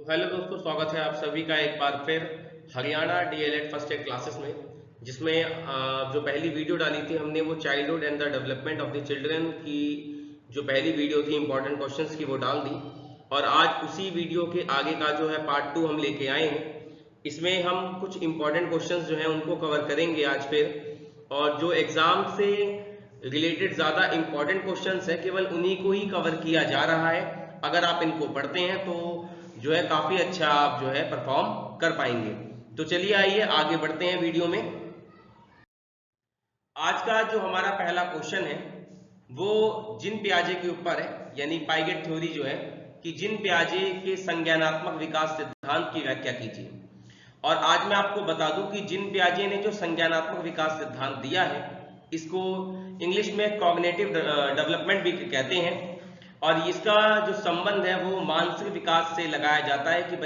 तो हेलो दोस्तों, स्वागत है आप सभी का एक बार फिर Haryana DElEd first aid classes में, जिसमें जो पहली वीडियो डाली थी हमने वो childhood and the development of the children की जो पहली वीडियो थी इंपॉर्टेंट क्वेश्चंस की वो डाल दी। और आज उसी वीडियो के आगे का जो है पार्ट 2 हम लेके आए हैं। इसमें हम कुछ इंपॉर्टेंट क्वेश्चंस जो हैं उनको कवर करेंगे आज फिर। और जो एग्जाम से रिलेटेड ज़्यादा इंपॉर्टेंट क्वेश्चंस है केवल उन्हीं को ही कवर किया जा रहा है। अगर आप इनको पढ़ते हैं तो जो है काफ़ी अच्छा आप जो है परफॉर्म कर पाएंगे। तो चलिए आइए आगे बढ़ते हैं वीडियो में। आज का जो हमारा पहला क्वेश्चन है वो जिन पियाजे के ऊपर है, यानी पाइगेट थ्योरी जो है कि जिन पियाजे के संज्ञानात्मक विकास सिद्धांत की व्याख्या कीजिए। और आज मैं आपको बता दूं कि जिन पियाजे ने जो संज्ञानात्मक विकास सिद्धांत दिया है इसको इंग्लिश में कॉग्निटिव डेवलपमेंट भी कहते हैं। और इसका जो संबंध है वो मानसिक विकास से लगाया जाता है कि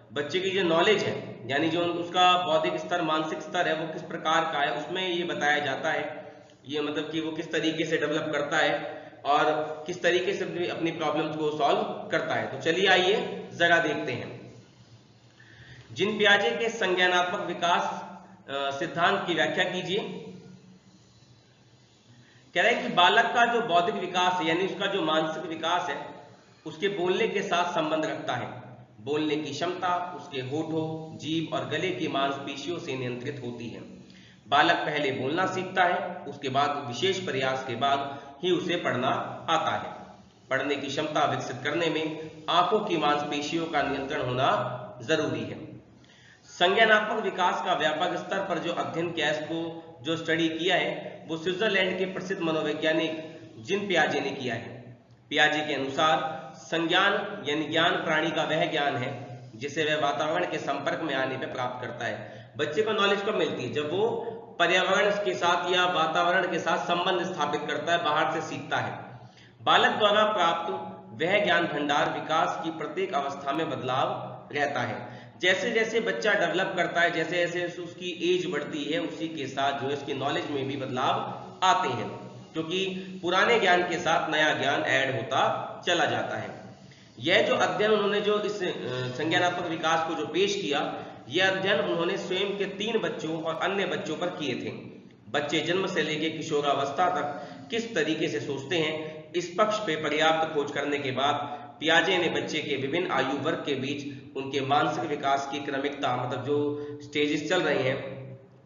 बच्चे की जो नॉलेज है, यानी जो उसका बौद्धिक स्तर मानसिक स्तर है वो किस प्रकार का है, उसमें ये बताया जाता है। ये मतलब कि वो किस तरीके से डेवलप करता है और किस तरीके से अपनी प्रॉब्लम्स को सॉल्व करता है। तो चलिए आइए जरा देखते हैं। जिन पियाजे के संज्ञानात्मक विकास सिद्धांत की व्याख्या कीजिए। कह रहे हैं कि बालक का जो बौद्धिक विकास है यानी उसका जो मानसिक विकास है उसके बोलने के साथ संबंध रखता है। बोलने की क्षमता उसके होठों, जीभ और गले की मांसपेशियों से नियंत्रित होती है। बालक पहले बोलना सीखता है, उसके बाद विशेष प्रयास के बाद ही उसे पढ़ना आता है। पढ़ने की क्षमता विकसित करने में आंखों की मांसपेशियों का नियंत्रण होना जरूरी है। संज्ञानात्मक विकास का व्यापक स्तर पर जो अध्ययन किया है, इसको जो स्टडी किया है वो स्विट्जरलैंड के प्रसिद्ध मनोवैज्ञानिक जिन पियाजे ने किया है। पियाजे के अनुसार संज्ञान यानी ज्ञान प्राणी का वह ज्ञान है जिसे वह वातावरण के संपर्क में आने पर प्राप्त करता है। बच्चे को नॉलेज कब मिलती है? जब वो पर्यावरण के साथ या वातावरण के साथ संबंध स्थापित करता है, बाहर से सीखता है। बालक द्वारा प्राप्त वह ज्ञान भंडार विकास की प्रत्येक अवस्था में बदलाव रहता है। जैसे जैसे बच्चा डेवलप करता है, जैसे जैसे उसकी एज बढ़ती है, उसी के साथ जो है उसकी नॉलेज में भी बदलाव आते हैं, क्योंकि पुराने ज्ञान के साथ नया ज्ञान ऐड होता चला जाता है। यह जो अध्ययन उन्होंने जो इस संज्ञानात्मक विकास को जो पेश किया, यह अध्ययन उन्होंने स्वयं के 3 बच्चों और अन्य बच्चों पर किए थे। बच्चे जन्म से लेकर किशोरावस्था तक किस तरीके से सोचते हैं, इस पक्ष पे पर्याप्त खोज करने के बाद पियाजे ने बच्चे के विभिन्न आयु वर्ग के बीच उनके मानसिक विकास की क्रमिकता, मतलब जो स्टेजेस चल रहे हैं,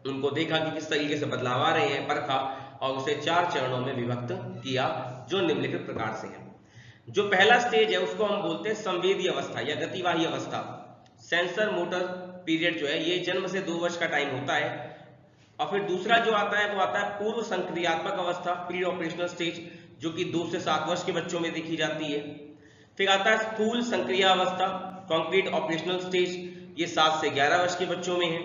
उनको देखा कि किस तरीके से बदलाव आ रहे हैं, परखा और उसे 4 चरणों में विभक्त किया जो निम्नलिखित प्रकार से है। जो पहला स्टेज है उसको हम बोलते हैं संवेदी अवस्था या गतिवाही अवस्था। सेंसर मोटर पीरियड जो है ये जन्म से 2 वर्ष का टाइम होता है। और फिर दूसरा जो आता है वो आता है पूर्व संक्रियात्मक अवस्था, प्री ऑपरेशनल स्टेज, जो कि 2 से 7 वर्ष के बच्चों में देखी जाती है। फिर आता है स्थूल संक्रिया अवस्था, कॉन्क्रीट ऑपरेशनल स्टेज, ये 7 से 11 वर्ष के बच्चों में है।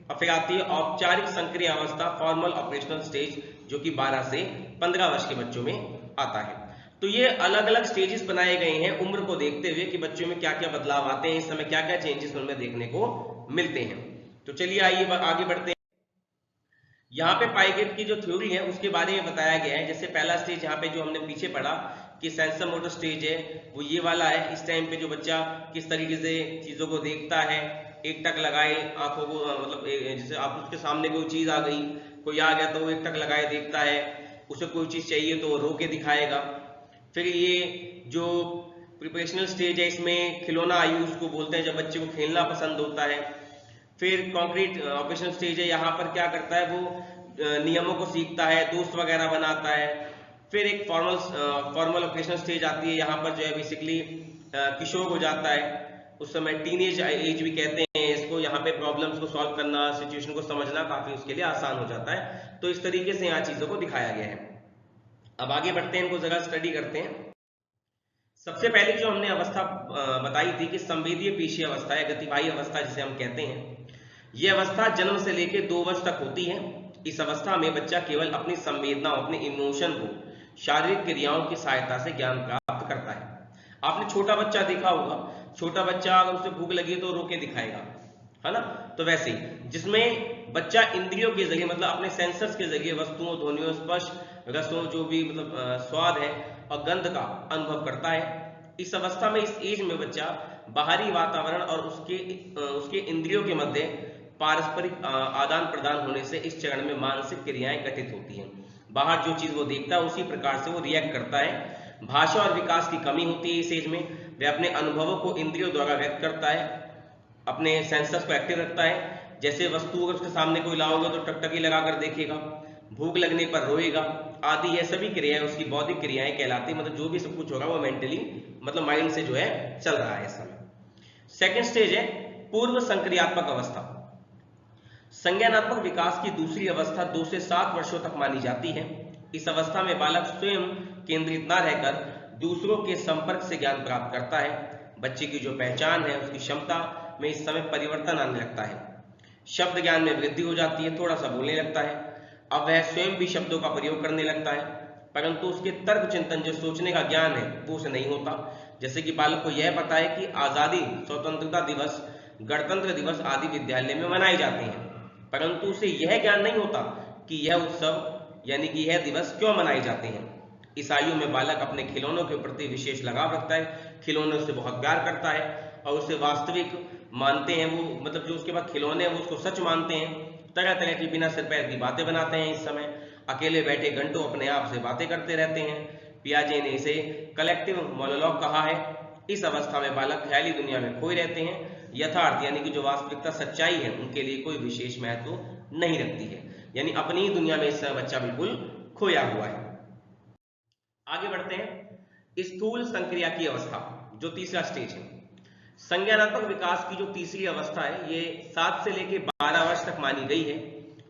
और फिर आती है औपचारिक संक्रिया अवस्था, फॉर्मल ऑपरेशनल स्टेज, जो कि 12 से 15 वर्ष के बच्चों में आता है। तो ये अलग अलग स्टेजेस बनाए गए हैं उम्र को देखते हुए कि बच्चों में क्या क्या बदलाव आते हैं, इस समय क्या क्या चेंजेस उनमें देखने को मिलते हैं। तो चलिए आइए आगे बढ़ते हैं। यहाँ पे पाइगेट की जो थ्योरी है उसके बारे में बताया गया है। जैसे पहला स्टेज यहाँ पे जो हमने पीछे पढ़ा कि सेंसर मोटर स्टेज है वो ये वाला है। इस टाइम पे जो बच्चा किस तरीके से चीजों को देखता है, एक टक लगाए आंखों को, मतलब जैसे आप उसके सामने कोई चीज आ गई, कोई आ गया तो वो एक टक लगाए देखता है, उसे कोई चीज चाहिए तो वो रो के दिखाएगा। फिर ये जो प्रिपरेशनल स्टेज है इसमें खिलौना आयु उसको बोलते हैं, जब बच्चे को खेलना पसंद होता है। फिर कॉन्क्रीट ऑपरेशनल स्टेज है, यहाँ पर क्या करता है वो नियमों को सीखता है, दोस्त वगैरह बनाता है। फिर एक फॉर्मल ऑपरेशनल स्टेज आती है, यहाँ पर जो है बेसिकली किशोर हो जाता है, उस समय टीनेज एज भी कहते हैं इसको। यहाँ पे प्रॉब्लम्स को सॉल्व करना, सिचुएशन को समझना काफी उसके लिए आसान हो जाता है। तो इस तरीके से यहाँ चीजों को दिखाया गया है। अब आगे बढ़ते हैं, इनको जरा स्टडी करते हैं। सबसे पहले जो हमने अवस्था बताई थी कि संवेदीय पेशीय अवस्था या गतिवाही अवस्था जिसे हम कहते हैं, यह अवस्था जन्म से लेकर 2 वर्ष तक होती है। इस अवस्था में बच्चा केवल अपनी संवेदनाओं, अपने इमोशन को शारीरिक क्रियाओं की सहायता से ज्ञान प्राप्त करता है। आपने छोटा बच्चा देखा होगा, छोटा बच्चा अगर उसे भूख लगी तो रो के दिखाएगा, है ना। तो वैसे ही जिसमें बच्चा इंद्रियों के जरिए, मतलब अपने सेंसर्स के जरिए वस्तुओं, ध्वनियों, स्पर्श, रसों, जो भी मतलब स्वाद है और गंध का अनुभव करता है, इस अवस्था में, इस एज में बच्चा बाहरी वातावरण और उसके इंद्रियों के मध्य पारस्परिक आदान प्रदान होने से इस चरण में मानसिक क्रियाएं घटित होती हैं। बाहर जो चीज वो देखता है उसी प्रकार से वो रिएक्ट करता है। भाषा और विकास की कमी होती है इस एज में। वह अपने अनुभवों को इंद्रियों द्वारा व्यक्त करता है, अपने सेंसर्स को एक्टिव रखता है। जैसे वस्तु अगर उसके सामने कोई लाओगे तो टकटकी लगाकर देखेगा, भूख लगने पर रोएगा आदि। यह सभी क्रियाएं उसकी बौद्धिक क्रियाएं कहलाती, मतलब जो भी सब कुछ होगा वो मेंटली, मतलब माइंड से जो है चल रहा है इस समय। सेकेंड स्टेज है पूर्व संक्रियात्मक अवस्था। संज्ञानात्मक विकास की दूसरी अवस्था 2 से 7 वर्षों तक मानी जाती है। इस अवस्था में बालक स्वयं केंद्रित न रहकर दूसरों के संपर्क से ज्ञान प्राप्त करता है। बच्चे की जो पहचान है, उसकी क्षमता में इस समय परिवर्तन आने लगता है। शब्द ज्ञान में वृद्धि हो जाती है, थोड़ा सा बोलने लगता है। अब वह स्वयं भी शब्दों का प्रयोग करने लगता है, परंतु उसके तर्क चिंतन, जो सोचने का ज्ञान है, वो उसे नहीं होता। जैसे कि बालक को यह पता है कि आजादी, स्वतंत्रता दिवस, गणतंत्र दिवस आदि विद्यालय में मनाए जाते हैं, परंतु उसे यह ज्ञान नहीं होता कि यह उत्सव यानी कि यह दिवस क्यों मनाए जाते हैं। इस आयु में बालक अपने खिलौनों के प्रति विशेष लगाव रखता है। खिलौने उससे बहुत प्यार करता है और उसे वास्तविक मानते हैं। वो मतलब जो उसके पास खिलौने हैं वो उसको सच मानते हैं। तरह तरह की बिना सिर पैर की बातें बनाते हैं। इस समय अकेले बैठे घंटों अपने आप से बातें करते रहते हैं। पियाजे ने इसे कलेक्टिव मोनोलॉग कहा है। इस अवस्था में बालक ख्याली दुनिया में खोए रहते हैं। यथार्थ यानी कि जो वास्तविकता, सच्चाई है, उनके लिए कोई विशेष महत्व नहीं रखती है। यानी अपनी ही दुनिया में इस समय बच्चा बिल्कुल खोया हुआ है। आगे बढ़ते हैं स्थूल संक्रिया की अवस्था, जो तीसरा स्टेज है। संज्ञानात्मक विकास की जो तीसरी अवस्था है, ये 7 से लेकर 12 वर्ष तक मानी गई है।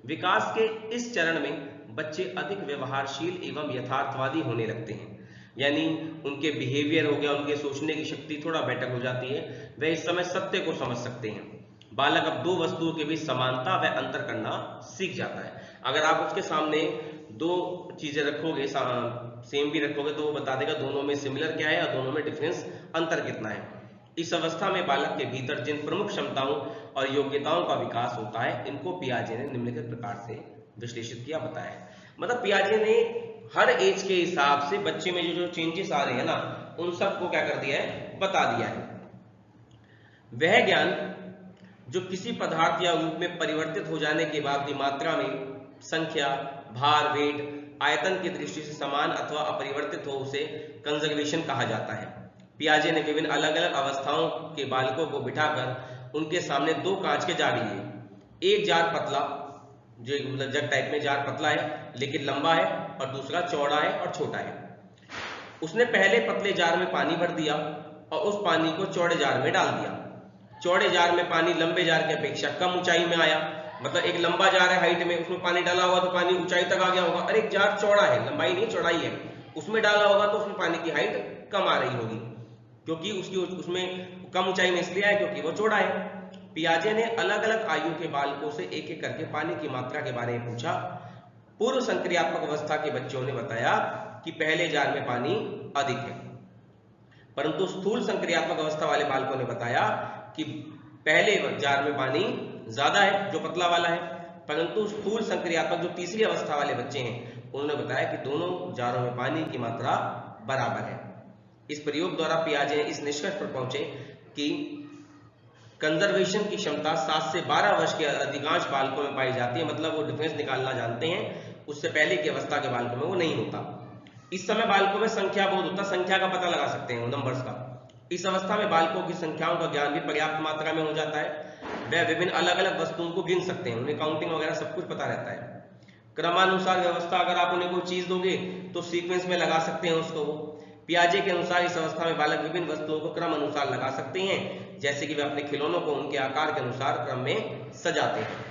विकास के इस चरण में बच्चे अधिक व्यवहारशील एवं यथार्थवादी होने लगते हैं। यानी उनके बिहेवियर हो गया, उनके सोचने की शक्ति थोड़ा बेटर हो जाती है। वे इस समय सत्य को समझ सकते हैं। बालक अब 2 वस्तुओं के बीच समानता व अंतर करना सीख जाता है। अगर आप उसके सामने 2 चीजें रखोगे, सेम भी रखोगे, तो वो बता देगा दोनों में सिमिलर क्या है और दोनों में डिफरेंस, अंतर कितना है। इस अवस्था में बालक के भीतर जिन प्रमुख क्षमताओं और योग्यताओं का विकास होता है, इनको पियाजे ने निम्नलिखित प्रकार से विश्लेषित किया, बताया। मतलब पियाजे ने हर एज के हिसाब से बच्चे में जो चेंजेस आ रहे हैं ना, उन सबको क्या कर दिया है, बता दिया है। वह ज्ञान जो किसी पदार्थ या रूप में परिवर्तित हो जाने के बाद भी मात्रा में, संख्या, भार, वेट, आयतन की दृष्टि से समान अथवा अपरिवर्तित हो, उसे कंजर्वेशन कहा जाता है। पियाजे ने विभिन्न अलग अलग अवस्थाओं के बालकों को बिठाकर उनके सामने 2 कांच के जार लिए। एक जार पतला, जो मतलब जग टाइप में जार पतला है लेकिन लंबा है, और दूसरा चौड़ा है और छोटा है। उसने पहले पतले जार में पानी भर दिया और उस पानी को चौड़े जार में डाल दिया। चौड़े जार में पानी लंबे जार की अपेक्षा कम ऊंचाई में आया। मतलब एक लंबा जार है हाइट में, उसमें पानी डाला होगा तो पानी ऊंचाई तक आ गया होगा, और एक जार चौड़ा है, लंबाई नहीं चौड़ाई है, उसमें डाला होगा तो उसमें पानी की हाइट कम आ रही होगी, क्योंकि उसमें कम ऊंचाई में इसलिए है क्योंकि वो चौड़ा है। पियाजे ने अलग अलग आयु के बालकों से एक एक करके पानी की मात्रा के बारे में पूछा। पूर्व संक्रियात्मक अवस्था के बच्चों ने बताया कि पहले जार में पानी अधिक है, परंतु स्थूल संक्रियात्मक अवस्था वाले बालकों ने बताया कि पहले जार में पानी ज्यादा है, जो पतला वाला है, परंतु स्थूल संक्रियात्मक जो तीसरी अवस्था वाले बच्चे हैं, उन्होंने बताया कि दोनों जारों में पानी की मात्रा बराबर है। इस प्रयोग द्वारा पियाजे इस निष्कर्ष पर पहुंचे कि कंजर्वेशन की क्षमता 7 से 12 वर्ष के अधिकांश बालकों में पाई जाती है। मतलब वो डिफरेंस निकालना जानते हैं, उससे पहले की अवस्था के बालकों में वो नहीं होता। इस समय बालकों में संख्या बोध होता, संख्या का पता लगा सकते हैं, नंबर्स का। इस अवस्था में बालकों की संख्याओं का ज्ञान भी पर्याप्त मात्रा में हो जाता है। वह विभिन्न अलग अलग वस्तुओं को गिन सकते हैं, उन्हें काउंटिंग वगैरह सब कुछ पता रहता है। क्रमानुसार व्यवस्था, अगर आप उन्हें कोई चीज दोगे तो सीक्वेंस में लगा सकते हैं उसको। वो पियाजे के अनुसार इस अवस्था में बालक विभिन्न वस्तुओं को क्रम अनुसार लगा सकते हैं, जैसे कि वे अपने खिलौनों को उनके आकार के अनुसार क्रम में सजाते हैं।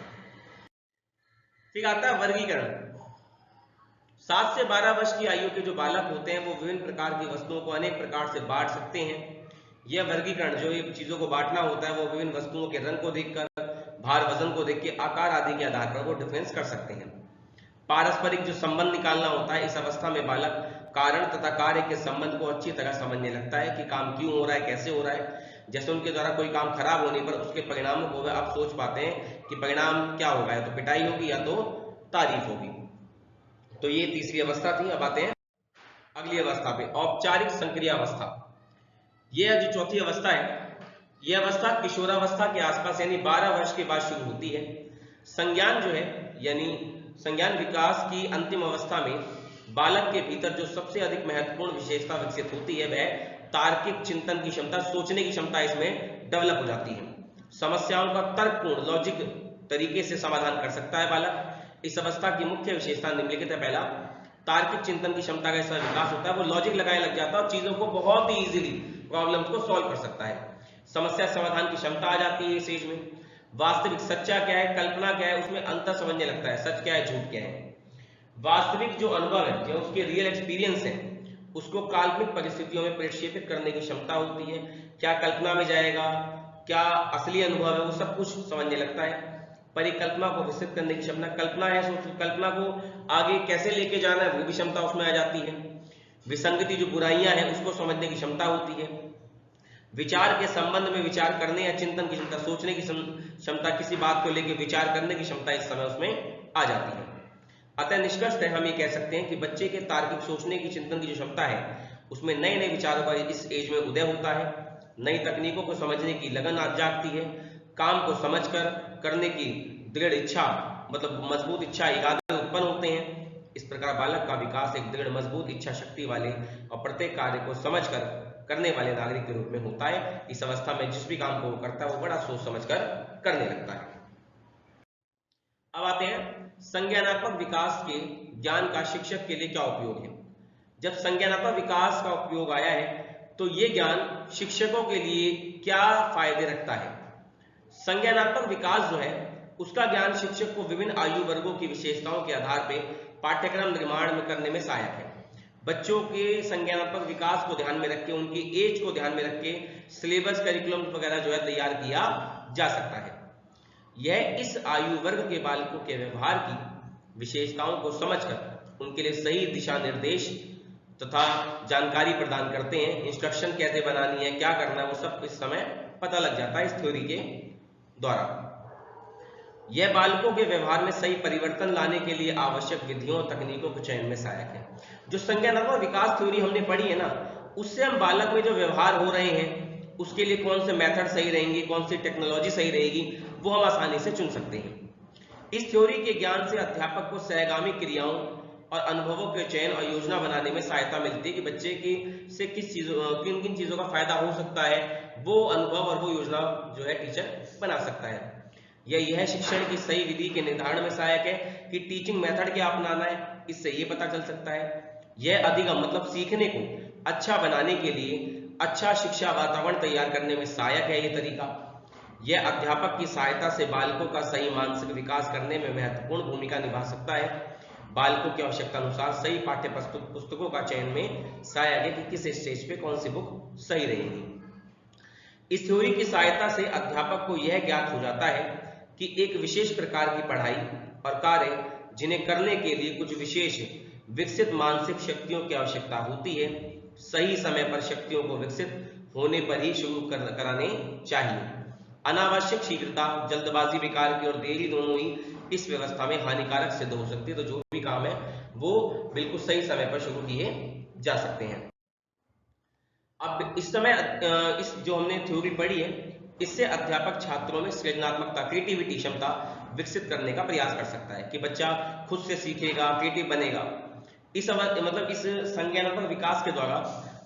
फिर आता है वर्गीकरण। 7 से 12 वर्ष की आयु के जो बालक होते हैं वो विभिन्न प्रकार की वस्तुओं को अनेक प्रकार से बांट सकते हैं। यह वर्गीकरण, जो ये चीजों को बांटना होता है, वो विभिन्न वस्तुओं के रंग को देखकर, भार वजन को देख के, आकार आदि के आधार पर वो डिफरेंस कर सकते हैं। पारस्परिक जो संबंध निकालना होता है, इस अवस्था में बालक कारण तथा कार्य के संबंध को अच्छी तरह समझने लगता है कि काम क्यों हो रहा है, कैसे हो रहा है। जैसे उनके द्वारा कोई काम खराब होने पर उसके परिणामों को वह आप सोच पाते हैं कि परिणाम क्या होगा, या तो पिटाई होगी या तो तारीफ होगी। तो ये तीसरी अवस्था थी। अब आते हैं अगली अवस्था पे, औपचारिक संक्रिया अवस्था। यह जो चौथी अवस्था है, यह अवस्था किशोरावस्था के आसपास यानी 12 वर्ष के बाद शुरू होती है। संज्ञान जो है यानी संज्ञान विकास की अंतिम अवस्था में बालक के भीतर जो सबसे अधिक महत्वपूर्ण विशेषता विकसित होती है वह तार्किक चिंतन की क्षमता, सोचने की क्षमता इसमें डेवलप हो जाती है। समस्याओं का तर्कपूर्ण लॉजिक तरीके से समाधान कर सकता है बालक। इस अवस्था की मुख्य विशेषता निम्नलिखित है। पहला, तार्किक चिंतन की क्षमता का इसमें विकास होता है, वो लॉजिक लगाने लग जाता है और चीजों को बहुत ही इजीली प्रॉब्लम्स को सॉल्व कर सकता है। समस्या समाधान की क्षमता आ जाती है इस एज में। वास्तविक सच्चा क्या है, कल्पना क्या है, उसमें अंतर समझने लगता है, सच क्या है, झूठ क्या है। वास्तविक जो अनुभव है, जो उसके रियल एक्सपीरियंस है, उसको काल्पनिक परिस्थितियों में प्रक्षेपित करने की क्षमता होती है। क्या कल्पना में जाएगा, क्या असली अनुभव है, वो सब कुछ समझने लगता है। परिकल्पना को विकसित करने की क्षमता, कल्पना है, कल्पना को आगे कैसे लेके जाना है वो भी क्षमता उसमें आ जाती है। विसंगति जो बुराइयां हैं उसको समझने की क्षमता होती है। विचार के संबंध में विचार करने या चिंतन की क्षमता, सोचने की क्षमता, किसी बात को लेकर विचार करने की क्षमता इस समय उसमें आ जाती है। अतः निष्कर्ष हम ये कह सकते हैं कि बच्चे के तार्किक सोचने की, चिंतन की जो क्षमता है उसमें नए नए विचारों का इस एज में उदय होता है। नई तकनीकों को समझने की लगन आज जागती है। काम को समझकर करने की दृढ़ इच्छा, मतलब मजबूत इच्छा, इरादे उत्पन्न होते हैं। इस प्रकार बालक का विकास एक दृढ़ मजबूत इच्छा शक्ति वाले और प्रत्येक कार्य को समझकर करने वाले नागरिक के रूप में होता है। इस अवस्था में जिस भी काम को वो करता है वो बड़ा सोच समझकर करने लगता है। अब आते हैं संज्ञानात्मक विकास के ज्ञान का शिक्षक के लिए क्या उपयोग है। जब संज्ञानात्मक विकास का उपयोग आया है तो ये ज्ञान शिक्षकों के लिए क्या फायदे रखता है। संज्ञानात्मक विकास जो है उसका ज्ञान शिक्षक को विभिन्न आयु वर्गों की विशेषताओं के आधार पर पाठ्यक्रम निर्माण में करने में सहायक है। बच्चों के संज्ञानात्मक विकास को ध्यान में रख के, उनकी एज को ध्यान में रख के सिलेबस, करिकुलम वगैरह जो है तैयार किया जा सकता है। यह इस आयु वर्ग के बालकों के व्यवहार की विशेषताओं को समझकर उनके लिए सही दिशा निर्देश तथा जानकारी प्रदान करते हैं। इंस्ट्रक्शन कैसे बनानी है, क्या करना है, वो सब इस समय पता लग जाता है इस थ्योरी के द्वारा। यह बालकों के व्यवहार में सही परिवर्तन लाने के लिए आवश्यक विधियों और तकनीकों के चयन में सहायक है। जो संज्ञानात्मक विकास थ्योरी हमने पढ़ी है ना, उससे हम बालक में जो व्यवहार हो रहे हैं उसके लिए कौन से मेथड सही रहेंगे, कौन सी टेक्नोलॉजी सही रहेगी, वो हम आसानी से चुन सकते हैं। इस थ्योरी के ज्ञान से अध्यापक को सहगामी क्रियाओं और अनुभवों के चयन और योजना बनाने में सहायता मिलती है कि बच्चे की से किन किन चीजों का फायदा हो सकता है, वो अनुभव और वो योजना जो है टीचर बना सकता है। यह शिक्षण की सही विधि के निर्धारण में सहायक है कि टीचिंग मेथड क्या अपनाना है, इससे ये पता चल सकता है। यह अधिगम मतलब सीखने को अच्छा बनाने के लिए अच्छा शिक्षा वातावरण तैयार करने में सहायक है ये तरीका। यह अध्यापक की सहायता से बालकों का सही मानसिक विकास करने में महत्वपूर्ण भूमिका निभा सकता है। बालकों की आवश्यकता अनुसार सही पाठ्य पुस्तकों का चयन में सहायक है कि किस स्टेज पे कौन सी बुक सही रहेगी। इस थ्योरी की सहायता से अध्यापक को यह ज्ञात हो जाता है कि एक विशेष प्रकार की पढ़ाई और कार्य जिन्हें करने के लिए कुछ विशेष विकसित मानसिक शक्तियों की आवश्यकता होती है, सही समय पर शक्तियों को विकसित होने पर ही शुरू कराने चाहिए। अनावश्यक शीघ्रता, जल्दबाजी, विकार की और देरी दोनों ही इस व्यवस्था में हानिकारक सिद्ध हो सकती है। तो जो भी काम है वो बिल्कुल सही समय पर शुरू किए जा सकते हैं। अब इस समय इस जो हमने थ्योरी पढ़ी है इससे अध्यापक छात्रों में सृजनात्मकता, क्रिएटिविटी क्षमता विकसित करने का प्रयास कर सकता है कि बच्चा खुद से सीखेगा, क्रिएटिव बनेगा। इस संज्ञानात्मक विकास के द्वारा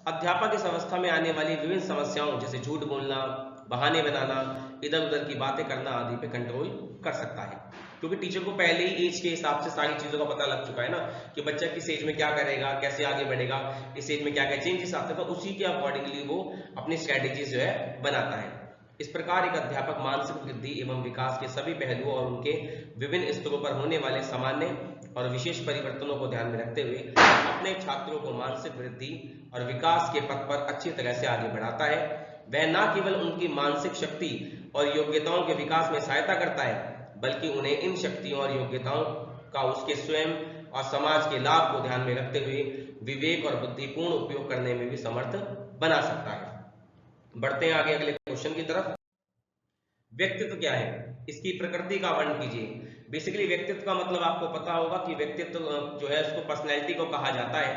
अध्यापक इस अवस्था में आने वाली विभिन्न समस्याओं जैसे झूठ बोलना, बहाने बनाना, इधर उधर की बातें करना आदि पे कंट्रोल कर सकता है, क्योंकि टीचर को पहले ही एज के हिसाब से सारी चीजों का पता लग चुका है ना कि बच्चा किस एज में क्या करेगा, कैसे आगे बढ़ेगा, इस एज में क्या क्या चेंजेस आते हैं, तो उसी के अकॉर्डिंगली वो अपनी स्ट्रेटेजीज जो है बनाता है। इस प्रकार एक अध्यापक मानसिक वृद्धि एवं विकास के सभी पहलुओं और उनके विभिन्न स्तरों पर होने वाले सामान्य और विशेष परिवर्तनों को ध्यान में रखते हुए अपने छात्रों को मानसिक वृद्धि और विकास के पथ पर अच्छी तरह से आगे बढ़ाता है। वह न केवल उनकी मानसिक शक्ति और योग्यताओं के विकास में सहायता करता है, बल्कि उन्हें इन शक्तियों और योग्यताओं का उसके स्वयं और समाज के लाभ को ध्यान में रखते हुए विवेक और बुद्धिपूर्ण उपयोग करने में भी समर्थ बना सकता है। बढ़ते हैं आगे अगले क्वेश्चन की तरफ। व्यक्तित्व क्या है, इसकी प्रकृति का वर्णन कीजिए। बेसिकली व्यक्तित्व का मतलब आपको पता होगा कि व्यक्तित्व जो है उसको पर्सनैलिटी को कहा जाता है।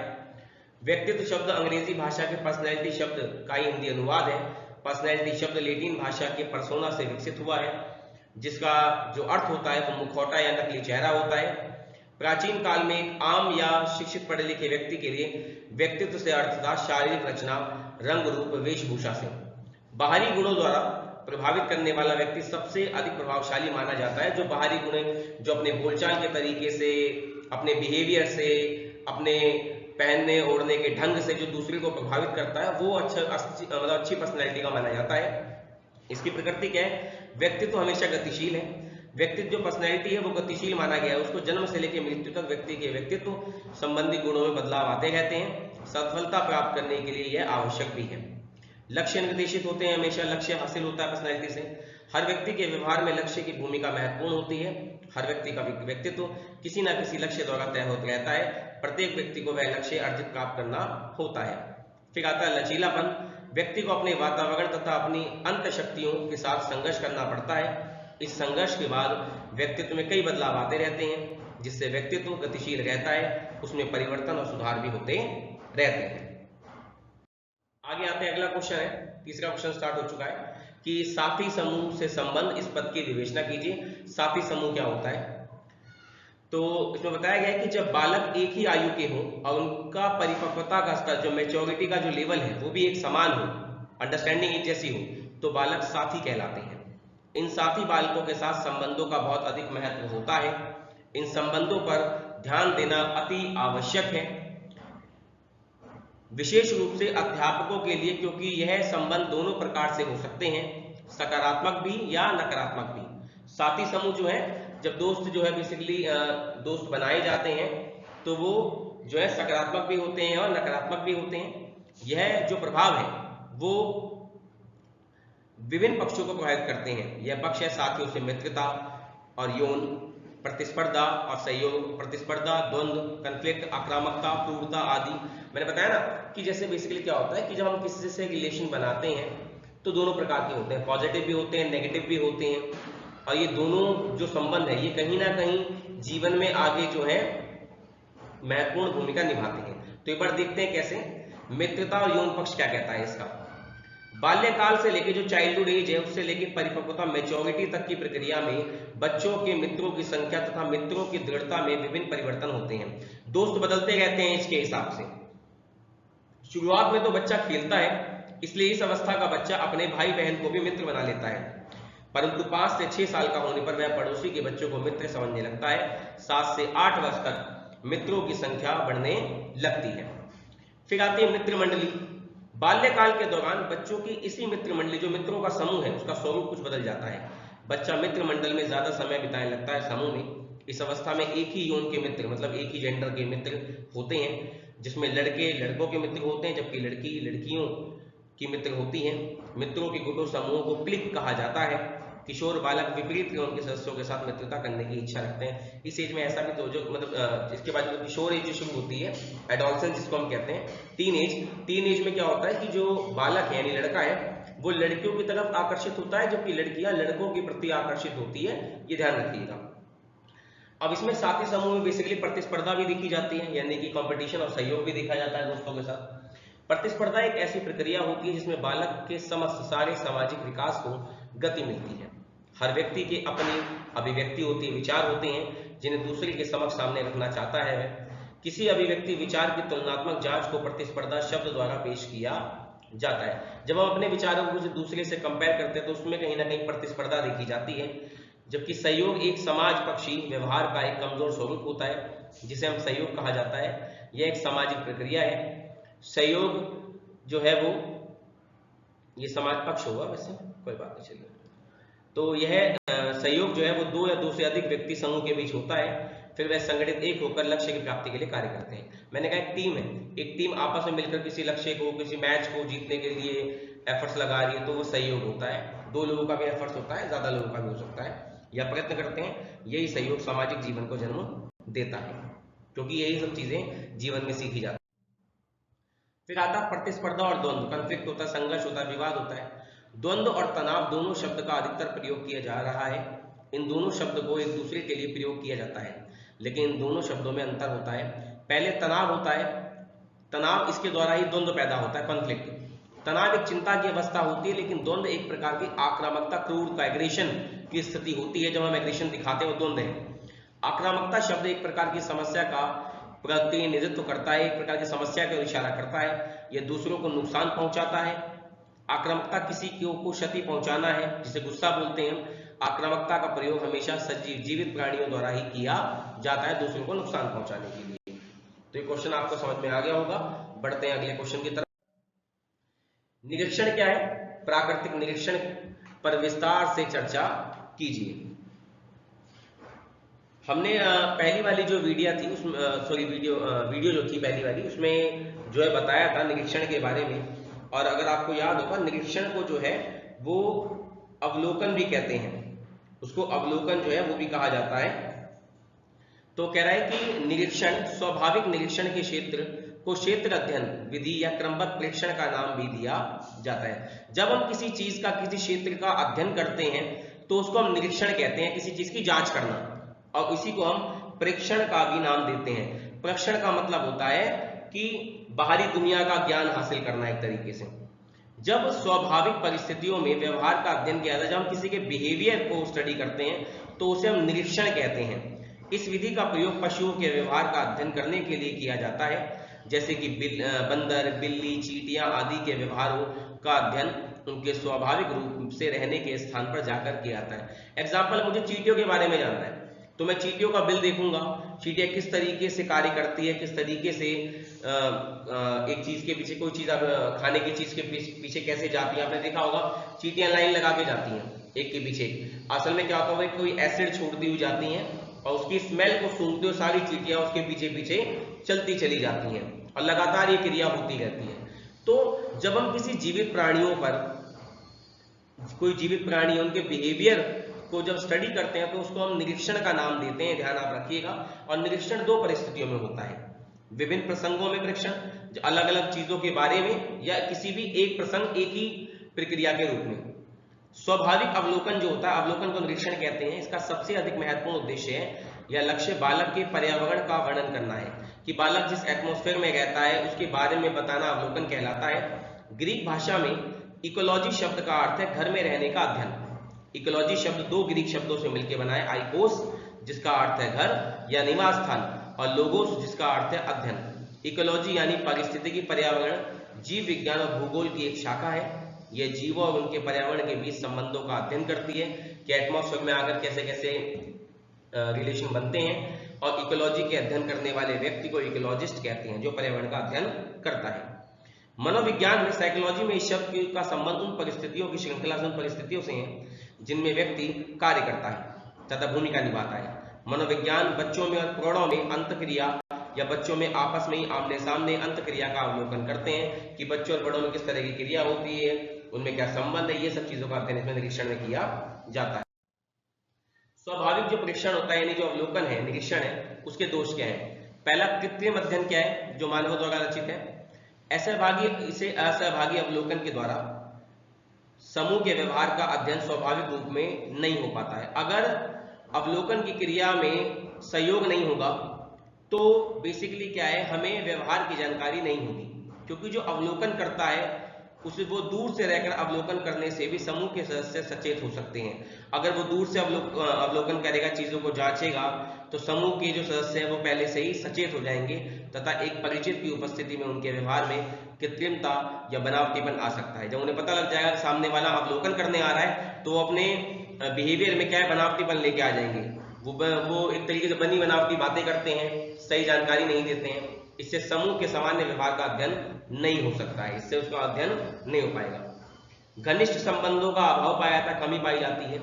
व्यक्तित्व शब्द अंग्रेजी भाषा के पर्सनैलिटी शब्द का ही हिंदी अनुवाद है। पर्सनैलिटी शब्द लैटिन भाषा के पर्सोना से विकसित हुआ है, जिसका जो अर्थ होता है वो मुखौटा या नकली चेहरा होता है। प्राचीन काल में एक आम या शिक्षित पढ़े लिखे व्यक्ति के लिए व्यक्तित्व से अर्थ था शारीरिक रचना, रंग, रूप, वेशभूषा से। बाहरी गुणों द्वारा प्रभावित करने वाला व्यक्ति सबसे अधिक प्रभावशाली माना जाता है। जो बाहरी गुण जो अपने बोलचाल के तरीके से, अपने बिहेवियर से, अपने पहनने ओढ़ने के ढंग से जो दूसरे को प्रभावित करता है, वो अच्छी पर्सनैलिटी का माना जाता है। इसकी प्रकृति क्या है? व्यक्तित्व हमेशा गतिशील है। व्यक्तित्व जो पर्सनैलिटी है वो गतिशील माना गया है। उसको जन्म से लेकर मृत्यु तक व्यक्ति के व्यक्तित्व संबंधी गुणों में बदलाव आते रहते हैं। सफलता प्राप्त करने के लिए यह आवश्यक भी है। लक्ष्य निर्देशित होते हैं, हमेशा लक्ष्य हासिल होता है पर्सनैलिटी से। हर व्यक्ति के व्यवहार में लक्ष्य की भूमिका महत्वपूर्ण होती है। हर व्यक्ति का व्यक्तित्व किसी न किसी लक्ष्य द्वारा तय होता रहता है। प्रत्येक व्यक्ति को वह लक्ष्य अर्जित प्राप्त करना होता है। फिर आता है लचीलापन। व्यक्ति को अपने वातावरण तथा अपनी अंत शक्तियों के साथ संघर्ष करना पड़ता है। इस संघर्ष के बाद व्यक्तित्व में कई बदलाव आते रहते हैं, जिससे व्यक्तित्व गतिशील रहता है, उसमें परिवर्तन और सुधार भी होते रहते हैं। आगे आते हैं, अगला क्वेश्चन है, तीसरा क्वेश्चन स्टार्ट हो चुका है कि साथी समूह से संबंध इस पद की विवेचना कीजिए। साथी समूह क्या होता है? तो इसमें बताया गया है कि जब बालक एक ही आयु के हों और उनका परिपक्वता का स्तर, जो मैच्योरिटी का जो लेवल है, वो भी एक समान हो, अंडरस्टैंडिंग एक जैसी हो, तो बालक साथी कहलाते हैं। इन साथी बालकों के साथ संबंधों का बहुत अधिक महत्व होता है। इन संबंधों पर ध्यान देना अति आवश्यक है, विशेष रूप से अध्यापकों के लिए, क्योंकि यह संबंध दोनों प्रकार से हो सकते हैं, सकारात्मक भी या नकारात्मक भी। साथी समूह जो है, जब दोस्त जो है बेसिकली दोस्त बनाए जाते हैं, तो वो जो है सकारात्मक भी होते हैं और नकारात्मक भी होते हैं। यह जो प्रभाव है वो विभिन्न पक्षों को प्रभावित करते हैं। यह पक्ष है साथियों से मित्रता और यौन, प्रतिस्पर्धा और सहयोग, प्रतिस्पर्धा, द्वंद्व, कन्फ्लिक्ट, आक्रामकता, क्रूरता आदि। मैंने बताया ना कि जैसे बेसिकली क्या होता है कि जब हम किसी से रिलेशन बनाते हैं तो दोनों प्रकार के होते हैं, पॉजिटिव भी होते हैं, नेगेटिव भी होते हैं। और ये दोनों जो संबंध है ये कहीं ना कहीं जीवन में आगे जो है महत्वपूर्ण भूमिका निभाते हैं। तो एक बार देखते हैं कैसे। मित्रता और यौन पक्ष क्या कहता है इसका। बाल्यकाल से लेकर जो चाइल्डहुड एज है उससे लेकर परिपक्वता मैच्योरिटी तक की प्रक्रिया में बच्चों के मित्रों की संख्या तथा मित्रों की दृढ़ता में विभिन्न परिवर्तन होते हैं। दोस्त बदलते रहते हैं इसके हिसाब से। शुरुआत में तो बच्चा खेलता है, इसलिए इस अवस्था का बच्चा अपने भाई बहन को भी मित्र बना लेता है, परंतु 5 से 6 साल का होने पर वह पड़ोसी के बच्चों को मित्र समझने लगता है। 7 से 8 वर्ष तक मित्रों की संख्या बढ़ने लगती है। फिर आती है मित्र मंडली। बाल्यकाल के दौरान बच्चों की इसी मित्र मंडली, जो मित्रों का समूह है, उसका स्वरूप कुछ बदल जाता है। बच्चा मित्र मंडल में ज्यादा समय बिताने लगता है समूह में। इस अवस्था में एक ही यौन के मित्र, मतलब एक ही जेंडर के मित्र होते हैं, जिसमें लड़के लड़कों के मित्र होते हैं जबकि लड़की लड़कियों की मित्र होती हैं। मित्रों के गुटों समूहों को क्लिक कहा जाता है। किशोर बालक विपरीत यौन के सदस्यों के साथ मित्रता करने की इच्छा रखते हैं। इस एज में ऐसा भी तो जो मतलब इसके बाद जो किशोर एज जो शुरू होती है, एडोलसेंस जिसको हम कहते हैं, टीन एज में क्या होता है कि जो बालक है यानी लड़का है वो लड़कियों की तरफ आकर्षित होता है, जबकि लड़कियां लड़कों के प्रति आकर्षित होती है। ये ध्यान रखिएगा। अब इसमें साथी समूह में बेसिकली प्रतिस्पर्धा भी देखी जाती है, यानी कि कंपटीशन और सहयोग भी देखा जाता है दोस्तों के साथ। प्रतिस्पर्धा एक ऐसी प्रक्रिया होती है जिसमें बालक के समस्त सारे सामाजिक विकास को गति मिलती है। हर व्यक्ति की अपनी अभिव्यक्ति होती है, विचार होते हैं जिन्हें दूसरे के समक्ष सामने रखना चाहता है। किसी अभिव्यक्ति विचार की तुलनात्मक जांच को प्रतिस्पर्धा शब्द द्वारा पेश किया जाता है। जब हम अपने विचारों को दूसरे से कंपेयर करते हैं तो उसमें कहीं ना कहीं प्रतिस्पर्धा देखी जाती है। जबकि सहयोग एक समाज पक्षी व्यवहार का एक कमजोर स्वरूप होता है, जिसे हम सहयोग कहा जाता है। यह एक सामाजिक प्रक्रिया है। सहयोग जो है वो ये समाज पक्ष होगा, वैसे कोई बात नहीं, चलिए। तो यह सहयोग जो है वो 2 या 2 से अधिक व्यक्ति समूह के बीच होता है। फिर वह संगठित एक होकर लक्ष्य की प्राप्ति के लिए कार्य करते हैं। मैंने कहा एक टीम है, एक टीम आपस में मिलकर किसी लक्ष्य को, किसी मैच को जीतने के लिए एफर्ट्स लगा रही है, तो वो सहयोग होता है। 2 लोगों का भी एफर्ट्स होता है, ज्यादा लोगों का भी हो सकता है, या प्रयत्न करते हैं। यही सहयोग सामाजिक जीवन को जन्म देता है, क्योंकि यही सब चीजें जीवन में सीखी जाती है। फिर आता प्रतिस्पर्धा और द्वंद्व। कॉन्फ्लिक्ट होता है, संघर्ष होता है, विवाद होता है। द्वंद्व और तनाव दोनों शब्द का अधिकतर प्रयोग किया जा रहा है। इन दोनों शब्द को एक दूसरे के लिए प्रयोग किया जाता है, लेकिन इन दोनों शब्दों में अंतर होता है। पहले तनाव होता है तनाव इसके द्वारा ही द्वंद्व पैदा होता है, कॉन्फ्लिक्ट। तनाव एक चिंता की अवस्था होती है, लेकिन द्वंद्व एक प्रकार की आक्रामकता, क्रूरता, एग्रेशन की स्थिति होती है। जब हम एग्रेशन दिखाते हैं वो द्वंद्व है। आक्रामकता शब्द एक प्रकार की समस्या का प्रतिनिधित्व करता है, एक प्रकार की समस्या की ओर इशारा करता है। यह दूसरों को नुकसान पहुंचाता है। आक्रामकता किसी को क्षति पहुंचाना है, जिसे गुस्सा बोलते हैं। आक्रामकता का प्रयोग हमेशा सजीव जीवित प्राणियों द्वारा ही किया जाता है, दूसरों को नुकसान पहुंचाने के लिए। तो ये क्वेश्चन आपको समझ में आ गया होगा। बढ़ते हैं अगले क्वेश्चन की तरफ। निरीक्षण क्या है? प्राकृतिक निरीक्षण पर विस्तार से चर्चा कीजिए। हमने पहली वाली जो वीडियो थी उसमें वीडियो जो थी पहली वाली, उसमें जो है बताया था निरीक्षण के बारे में। और अगर आपको याद होगा, निरीक्षण को जो है वो अवलोकन भी कहते हैं, उसको अवलोकन जो है वो भी कहा जाता है। तो कह रहा है कि निरीक्षण, स्वाभाविक निरीक्षण के क्षेत्र को क्षेत्र अध्ययन विधि या क्रमबद्ध प्रेक्षण का नाम भी दिया जाता है। जब हम किसी चीज का, किसी क्षेत्र का अध्ययन करते हैं तो उसको हम निरीक्षण कहते हैं, किसी चीज की जांच करना, और इसी को हम प्रेक्षण का भी नाम देते हैं। प्रेक्षण का मतलब होता है कि बाहरी दुनिया का ज्ञान हासिल करना एक तरीके से। जब स्वाभाविक परिस्थितियों में व्यवहार का अध्ययन किया जाता है, जब हम किसी के बिहेवियर को स्टडी करते हैं तो उसे हम निरीक्षण कहते हैं। इस विधि का प्रयोग पशुओं के व्यवहार का अध्ययन करने के लिए किया जाता है, जैसे कि बंदर, बिल्ली, चींटियां आदि के व्यवहारों का अध्ययन उनके स्वाभाविक रूप से रहने के स्थान पर जाकर किया जाता है। एग्जाम्पल, मुझे चींटियों के बारे में जानना है तो मैं चींटियों का बिल देखूंगा, चींटियां किस तरीके से कार्य करती है, किस तरीके से एक चीज के पीछे, कोई चीज खाने की चीज के पीछे कैसे जाती है। आपने देखा होगा चींटियां लाइन लगा के जाती हैं एक के पीछे। असल में क्या होता है, कोई एसिड छोड़ती हुई जाती हैं और उसकी स्मेल को सूंघते हुए सारी चींटियां उसके पीछे पीछे चलती चली जाती हैं और लगातार ये क्रिया होती रहती है। तो जब हम किसी जीवित प्राणियों पर, कोई जीवित प्राणी उनके बिहेवियर को जब स्टडी करते हैं तो उसको हम निरीक्षण का नाम देते हैं, ध्यान आप रखिएगा। और निरीक्षण दो परिस्थितियों में होता है, विभिन्न प्रसंगों में परीक्षण, अलग अलग चीजों के बारे में, या किसी भी एक प्रसंग, एक ही प्रक्रिया के रूप में। स्वाभाविक अवलोकन जो होता है, अवलोकन को निरीक्षण कहते हैं। इसका सबसे अधिक महत्वपूर्ण उद्देश्य है या लक्ष्य बालक के पर्यावरण का वर्णन करना है, कि बालक जिस एटमॉस्फेयर में रहता है उसके बारे में बताना अवलोकन कहलाता है। ग्रीक भाषा में इकोलॉजी शब्द का अर्थ है घर में रहने का अध्ययन। इकोलॉजी शब्द दो ग्रीक शब्दों से मिलकर बना है, आइकोस जिसका अर्थ है घर या निवास स्थान, और लोगोस जिसका अर्थ है अध्ययन। इकोलॉजी यानी पारिस्थितिकी, पर्यावरण, जीव विज्ञान और भूगोल की एक शाखा है। यह जीवों और उनके पर्यावरण के बीच संबंधों का अध्ययन करती है कि एटमॉस्फेयर में आकर कैसे कैसे रिलेशन बनते हैं। और इकोलॉजी के अध्ययन करने वाले व्यक्ति को इकोलॉजिस्ट कहते हैं, जो पर्यावरण का अध्ययन करता है। मनोविज्ञान में, साइकोलॉजी में इस शब्द का संबंध उन परिस्थितियों की श्रृंखला से, उन परिस्थितियों से है जिनमें व्यक्ति कार्य करता है तथा भूमिका निभाता है। मनोविज्ञान बच्चों में और प्रौढ़ों में अंतक्रिया या बच्चों में आपस में ही आमने सामने अंतक्रिया का अवलोकन करते हैं कि बच्चों और बड़ों में किस तरह की क्रिया होती है, उनमें क्या संबंध है, ये सब चीजों का अध्ययन इसमें निरीक्षण में किया जाता है। स्वाभाविक जो परीक्षण होता है, यानी जो अवलोकन है, निरीक्षण है, उसके दोष क्या है? पहला, कृत्रिम अध्ययन क्या है, जो मानवों द्वारा रचित है। इसे असहभागी अवलोकन के द्वारा समूह के व्यवहार का अध्ययन स्वाभाविक रूप में नहीं हो पाता है। अगर अवलोकन की क्रिया में सहयोग नहीं होगा तो बेसिकली क्या है, हमें व्यवहार की जानकारी नहीं होगी, क्योंकि जो अवलोकन करता है उसे, वो दूर से रहकर अवलोकन करने से भी समूह के सदस्य सचेत हो सकते हैं। अगर वो दूर से अवलोकन करेगा, चीजों को जांचेगा, तो समूह के जो सदस्य हैं वो पहले से ही सचेत हो जाएंगे तथा एक परिचित की उपस्थिति में उनके व्यवहार में कृत्रिमता या बनावटीपन आ सकता है। जब उन्हें पता लग जाएगा कि सामने वाला अवलोकन करने आ रहा है तो वो अपने बिहेवियर में क्या है, बनावटीपन लेके आ जाएंगे। वो एक तरीके से बनी बनावटी बातें करते हैं, सही जानकारी नहीं देते हैं। इससे समूह के सामान्य व्यवहार का अध्ययन नहीं हो सकता है, इससे उसका अध्ययन नहीं हो पाएगा। घनिष्ठ संबंधों का अभाव पाया जाता है, कमी पाई जाती है।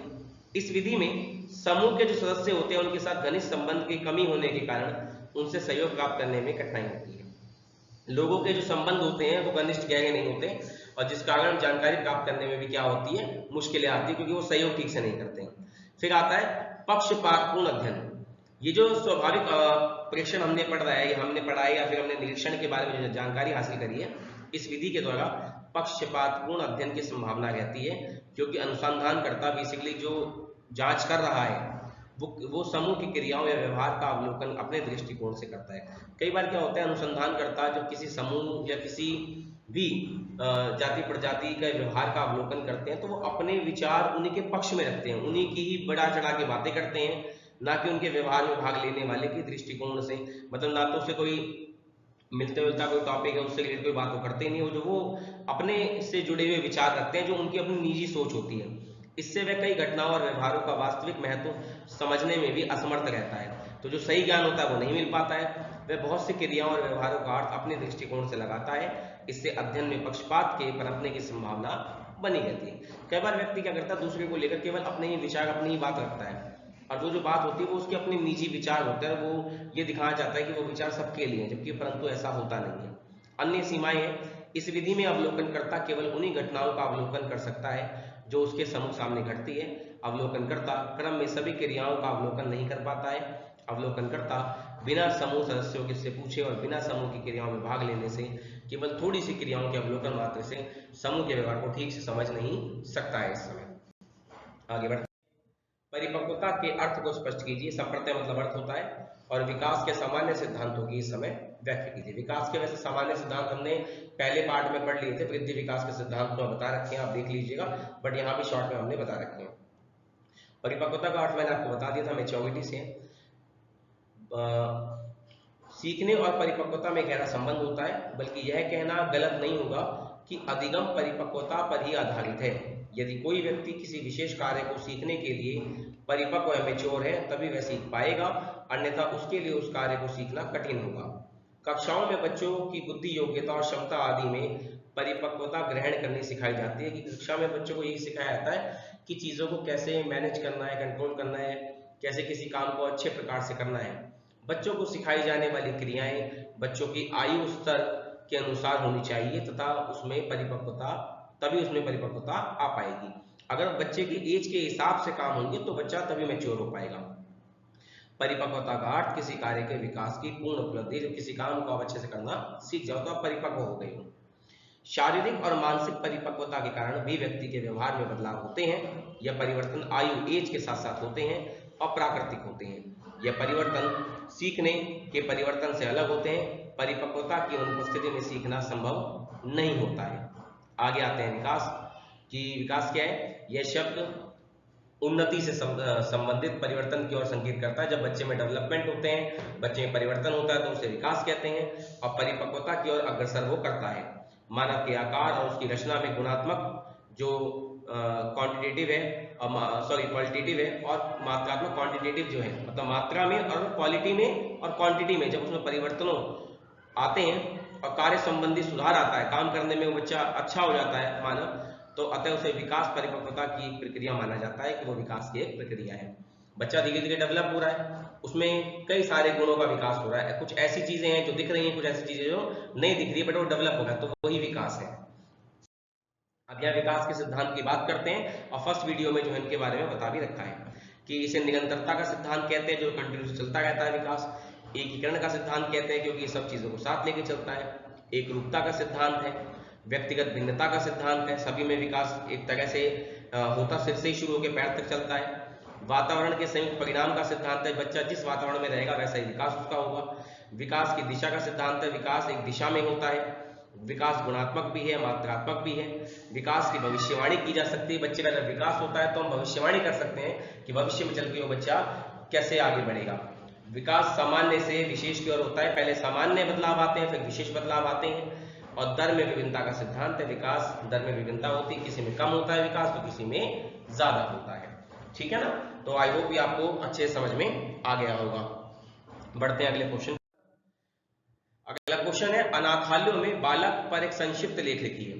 इस विधि में समूह के जो सदस्य होते हैं उनके साथ घनिष्ठ संबंध की कमी होने के कारण उनसे सहयोग प्राप्त करने में कठिनाई होती है। लोगों के जो संबंध होते हैं वो घनिष्ठ गहरे नहीं होते, और जिस कारण जानकारी प्राप्त करने में भी क्या होती है, मुश्किलें आती है, क्योंकि वो सहयोग ठीक से नहीं करते हैं। फिर आता है पक्षपातपूर्ण अध्ययन। ये जो स्वाभाविक प्रेक्षण हमने पढ़ा है, या फिर हमने निरीक्षण के बारे में जो जानकारी हासिल करी है, इस विधि के द्वारा पक्षपातपूर्ण अध्ययन की संभावना रहती है, क्योंकि अनुसंधानकर्ता बेसिकली जो जांच कर रहा है वो समूह की क्रियाओं या व्यवहार का अवलोकन अपने दृष्टिकोण से करता है। कई बार क्या होता है, अनुसंधानकर्ता जब किसी समूह या किसी भी जाति प्रजाति का व्यवहार का अवलोकन करते हैं तो वो अपने विचार उन्हीं के पक्ष में रखते हैं, उन्हीं की ही बढ़ा चढ़ा के बातें करते हैं, ना कि उनके व्यवहार में भाग लेने वाले के दृष्टिकोण से। मतलब ना तो उसे कोई मिलते जुलता कोई टॉपिक है उससे रिलेटेड कोई बात वो करते ही नहीं, जो वो अपने से जुड़े हुए विचार रखते हैं, जो उनकी अपनी निजी सोच होती है। इससे वह कई घटनाओं और व्यवहारों का वास्तविक महत्व समझने में भी असमर्थ रहता है। तो जो सही ज्ञान होता है वो नहीं मिल पाता है। वह बहुत सी क्रियाओं और व्यवहारों का अर्थ अपने दृष्टिकोण से लगाता है। इससे अध्ययन में पक्षपात के पनपने की संभावना बनी रहती है। कई बार व्यक्ति क्या करता है, दूसरे को लेकर केवल अपने ही विचार, अपनी ही बात रखता है, और वो जो बात होती है वो उसके अपने निजी विचार होते हैं, वो ये दिखाना चाहता है कि वो विचार सबके लिए, जबकि परंतु ऐसा होता नहीं है। अन्य सीमाएं हैं। इस विधि में अवलोकनकर्ता केवल उन्हीं घटनाओं का अवलोकन कर सकता है जो उसके समूह सामने घटती है। अवलोकनकर्ता क्रम में सभी क्रियाओं का अवलोकन नहीं कर पाता है। अवलोकनकर्ता बिना समूह सदस्यों से पूछे और बिना समूह की क्रियाओं में भाग लेने से केवल थोड़ी सी क्रियाओं के अवलोकन मात्र से समूह के व्यवहार को ठीक से समझ नहीं सकता है। इस समय आगे बढ़ते, परिपक्वता के अर्थ को स्पष्ट कीजिए। संप्रत्यय मतलब अर्थ होता है, और विकास के सामान्य सिद्धांतों की इस समय व्याख्या कीजिए। विकास के वैसे सामान्य सिद्धांत हमने पहले पार्ट में पढ़ लिए थे, वृद्धि विकास के सिद्धांत तो बता रखे हैं, आप देख लीजिएगा, बट यहाँ भी शॉर्ट में हमने बता रखे हैं। परिपक्वता का अर्थ मैंने आपको बता दिया था, मैच्योरिटी से। सीखने और परिपक्वता में गहरा संबंध होता है, बल्कि यह कहना गलत नहीं होगा कि अधिगम परिपक्वता पर ही आधारित है। यदि कोई व्यक्ति किसी विशेष कार्य को सीखने के लिए परिपक्व या मैच्योर है तभी वह सीख पाएगा, अन्यथा उसके लिए उस कार्य को सीखना कठिन होगा। कक्षाओं में बच्चों की बुद्धि, योग्यता और क्षमता आदि में परिपक्वता ग्रहण करनी सिखाई जाती है। कि कक्षा में बच्चों को यही सिखाया जाता है कि चीज़ों को कैसे मैनेज करना है, कंट्रोल करना है, कैसे किसी काम को अच्छे प्रकार से करना है। बच्चों को सिखाई जाने वाली क्रियाएं बच्चों की आयु स्तर के अनुसार होनी चाहिए तथा उसमें परिपक्वता, तभी उसमें परिपक्वता आ पाएगी। अगर बच्चे की एज के हिसाब से काम होंगे तो बच्चा तभी मैच्योर हो पाएगा। परिपक्वता का अर्थ किसी कार्य के विकास की पूर्ण उपलब्धि, जब किसी काम को आप अच्छे से करना सीख जाओ तो आप परिपक्व हो गए हो। शारीरिक और मानसिक परिपक्वता के कारण भी व्यक्ति के व्यवहार में बदलाव होते हैं। यह परिवर्तन आयु, एज के साथ साथ होते हैं और प्राकृतिक होते हैं। यह परिवर्तन सीखने के परिवर्तन से अलग होते हैं। परिपक्वता की अनुपस्थिति में सीखना संभव नहीं होता है। आगे आते हैं विकास की। विकास क्या है? यह शब्द उन्नति से संबंधित परिवर्तन की ओर संकेत करता है। जब बच्चे में डेवलपमेंट होते हैं, बच्चे में परिवर्तन होता है तो उसे विकास कहते हैं, और परिपक्वता की ओर अग्रसर वो करता है। मानव के आकार और उसकी रचना में गुणात्मक जो क्वांटिटेटिव है, क्वालिटेटिव है, और मात्रात्मक क्वांटिटेटिव जो है, मतलब मात्रा में और क्वालिटी में और क्वांटिटी में जब उसमें परिवर्तनों आते हैं और कार्य संबंधी सुधार आता है, काम करने में वो बच्चा अच्छा हो जाता है मानव, तो अतः उसे विकास परिपक्वता की प्रक्रिया माना जाता है कि वो विकास की एक प्रक्रिया है। बच्चा धीरे धीरे डेवलप हो रहा है, उसमें कई सारे गुणों का विकास हो रहा है। कुछ ऐसी चीजें हैं जो दिख रही हैं, कुछ ऐसी चीजें जो नहीं दिख रही है, बट वो डेवलप हो गया, तो वही विकास है। अब यहाँ विकास के सिद्धांत की बात करते हैं, और फर्स्ट वीडियो में जो है इनके बारे में बता भी रखा है कि इसे निरंतरता का सिद्धांत कहते हैं, जो कंटिन्यूस चलता रहता है विकास। एकीकरण का सिद्धांत कहते हैं क्योंकि ये सब चीजों को साथ लेके चलता है। एक रूपता का सिद्धांत है। व्यक्तिगत भिन्नता का सिद्धांत है, सभी में विकास एक तरह से होता सिर से ही शुरू होकर पैर तक चलता है। वातावरण के संयुक्त परिणाम का सिद्धांत है, बच्चा जिस वातावरण में रहेगा वैसा ही विकास उसका होगा। विकास की दिशा का सिद्धांत है, विकास एक दिशा में होता है। विकास गुणात्मक भी है, मात्रात्मक भी है। विकास की भविष्यवाणी की जा सकती है, बच्चे का जब विकास होता है तो हम भविष्यवाणी कर सकते हैं कि भविष्य में चल के वो बच्चा कैसे आगे बढ़ेगा। विकास सामान्य से विशेष की ओर होता है, पहले सामान्य बदलाव आते हैं, फिर विशेष बदलाव आते हैं। और दर में विभिन्नता का सिद्धांत है, विकास दर में विभिन्नता होती है, किसी में कम होता है विकास तो किसी में ज्यादा होता है। ठीक है ना? तो आई होप भी आपको अच्छे समझ में आ गया होगा। बढ़ते हैं अगले क्वेश्चन। अगला क्वेश्चन है, अनाथालयों में बालक पर एक संक्षिप्त लेख लिखिए।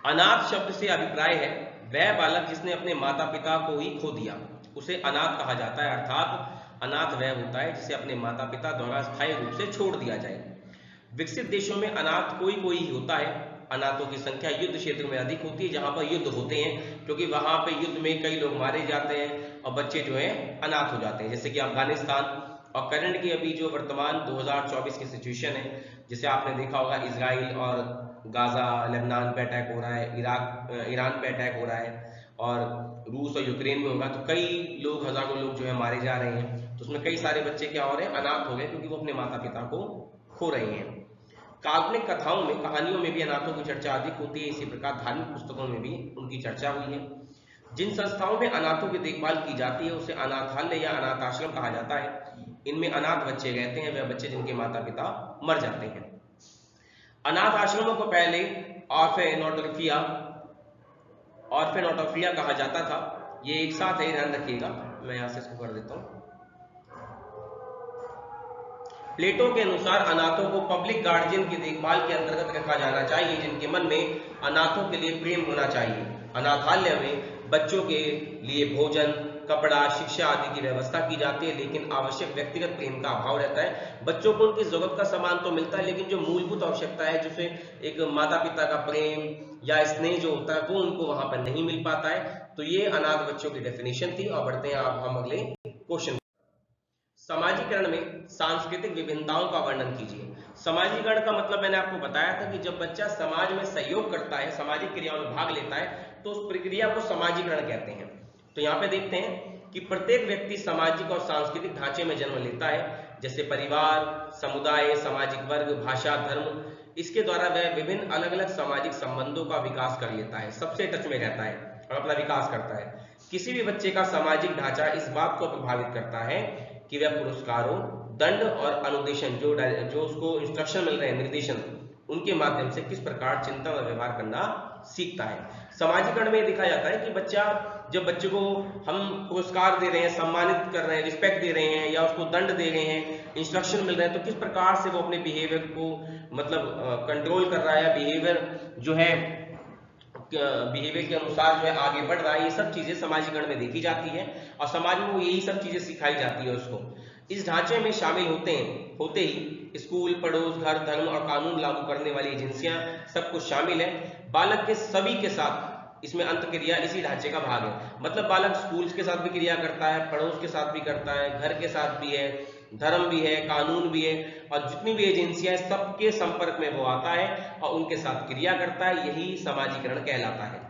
अनाथ शब्द से अभिप्राय है वह बालक जिसने अपने माता पिता को ही खो दिया, उसे अनाथ कहा जाता है। अर्थात अनाथ वह होता है जिसे अपने माता पिता द्वारा स्थायी रूप से छोड़ दिया जाए। विकसित देशों में अनाथ कोई कोई ही होता है। अनाथों की संख्या युद्ध क्षेत्र में अधिक होती है, जहां पर युद्ध होते हैं, क्योंकि वहां पे युद्ध में कई लोग मारे जाते हैं और बच्चे जो है अनाथ हो जाते हैं, जैसे कि अफगानिस्तान। और करंट की अभी जो वर्तमान 2024 की सिचुएशन है, जिसे आपने देखा होगा, इजराइल और गाजा, लेबनान पे अटैक हो रहा है, ईरान पे अटैक हो रहा है, और रूस और यूक्रेन में होगा, तो कई लोग, हजारों लोग जो है मारे जा रहे हैं। तो उसमें कई सारे बच्चे क्या हो रहे हैं, अनाथ हो गए, क्योंकि वो अपने माता पिता को खो रहे हैं। काल्पनिक कथाओं में, कहानियों में भी अनाथों की चर्चा अधिक होती है। इसी प्रकार धार्मिक पुस्तकों में भी उनकी चर्चा हुई है। जिन संस्थाओं में अनाथों की देखभाल की जाती है उसे अनाथालय या अनाथ आश्रम कहा जाता है। इनमें अनाथ बच्चे रहते हैं, वह बच्चे जिनके माता पिता मर जाते हैं। अनाथ आश्रमों को पहले ऑर्फेनोटोफिया कहा जाता था। ये एक साथ है, ध्यान रखिएगा। मैं यहां से इसको कर देता हूं। प्लेटो के अनुसार अनाथों को पब्लिक गार्जियन की देखभाल के अंतर्गत रखा जाना चाहिए, जिनके मन में अनाथों के लिए प्रेम होना चाहिए। अनाथालय में बच्चों के लिए भोजन, कपड़ा, शिक्षा आदि की व्यवस्था की जाती है, लेकिन आवश्यक व्यक्तिगत प्रेम का अभाव रहता है। बच्चों को उनकी जरूरत का सामान तो मिलता है, लेकिन जो मूलभूत आवश्यकता है, जिसे एक माता पिता का प्रेम या स्नेह जो होता है, वो उनको वहां पर नहीं मिल पाता है। तो ये अनाथ बच्चों की डेफिनेशन थी। और बढ़ते हैं आप हम अगले क्वेश्चन। समाजीकरण में सांस्कृतिक विभिन्नताओं का वर्णन कीजिए। समाजीकरण का मतलब मैंने आपको बताया था कि जब बच्चा समाज में सहयोग करता है, सामाजिक क्रियाओं में भाग लेता है, तो उस प्रक्रिया को समाजीकरण कहते हैं। तो यहाँ पे देखते हैं कि प्रत्येक व्यक्ति सामाजिक और सांस्कृतिक ढांचे में जन्म लेता है, जैसे परिवार, समुदाय, सामाजिक वर्ग, भाषा, धर्म। इसके द्वारा वह विभिन्न अलग अलग सामाजिक संबंधों का विकास कर लेता है, सबसे टच में रहता है और अपना विकास करता है। किसी भी बच्चे का सामाजिक ढांचा इस बात को प्रभावित करता है कि वह पुरस्कारों, दंड और अनुदेशन, जो उसको इंस्ट्रक्शन मिल रहे हैं, निर्देशन, उनके माध्यम से किस प्रकार चिंतन और व्यवहार करना सीखता है। समाजीकरण में देखा जाता है कि बच्चा, जब बच्चे को हम पुरस्कार दे रहे हैं, सम्मानित कर रहे हैं, रिस्पेक्ट दे रहे हैं, या उसको दंड दे रहे हैं, इंस्ट्रक्शन मिल रहे हैं, तो किस प्रकार से वो अपने बिहेवियर को मतलब कंट्रोल कर रहा है, बिहेवियर जो है बिहेवियर के अनुसार जो है आगे बढ़ रहा है। ये सब चीजें समाजीकरण में देखी जाती है और समाज में वो यही सब चीजें सिखाई जाती है उसको। इस ढांचे में शामिल होते ही स्कूल, पड़ोस, घर, धर्म और कानून लागू करने वाली एजेंसियां, सब कुछ शामिल है। बालक के सभी के साथ इसमें अंत क्रिया इसी ढांचे का भाग है। मतलब बालक स्कूल के साथ भी क्रिया करता है, पड़ोस के साथ भी करता है, घर के साथ भी है, धर्म भी है, कानून भी है, और जितनी भी एजेंसियां हैं सबके संपर्क में वो आता है और उनके साथ क्रिया करता है। यही समाजीकरण कहलाता है।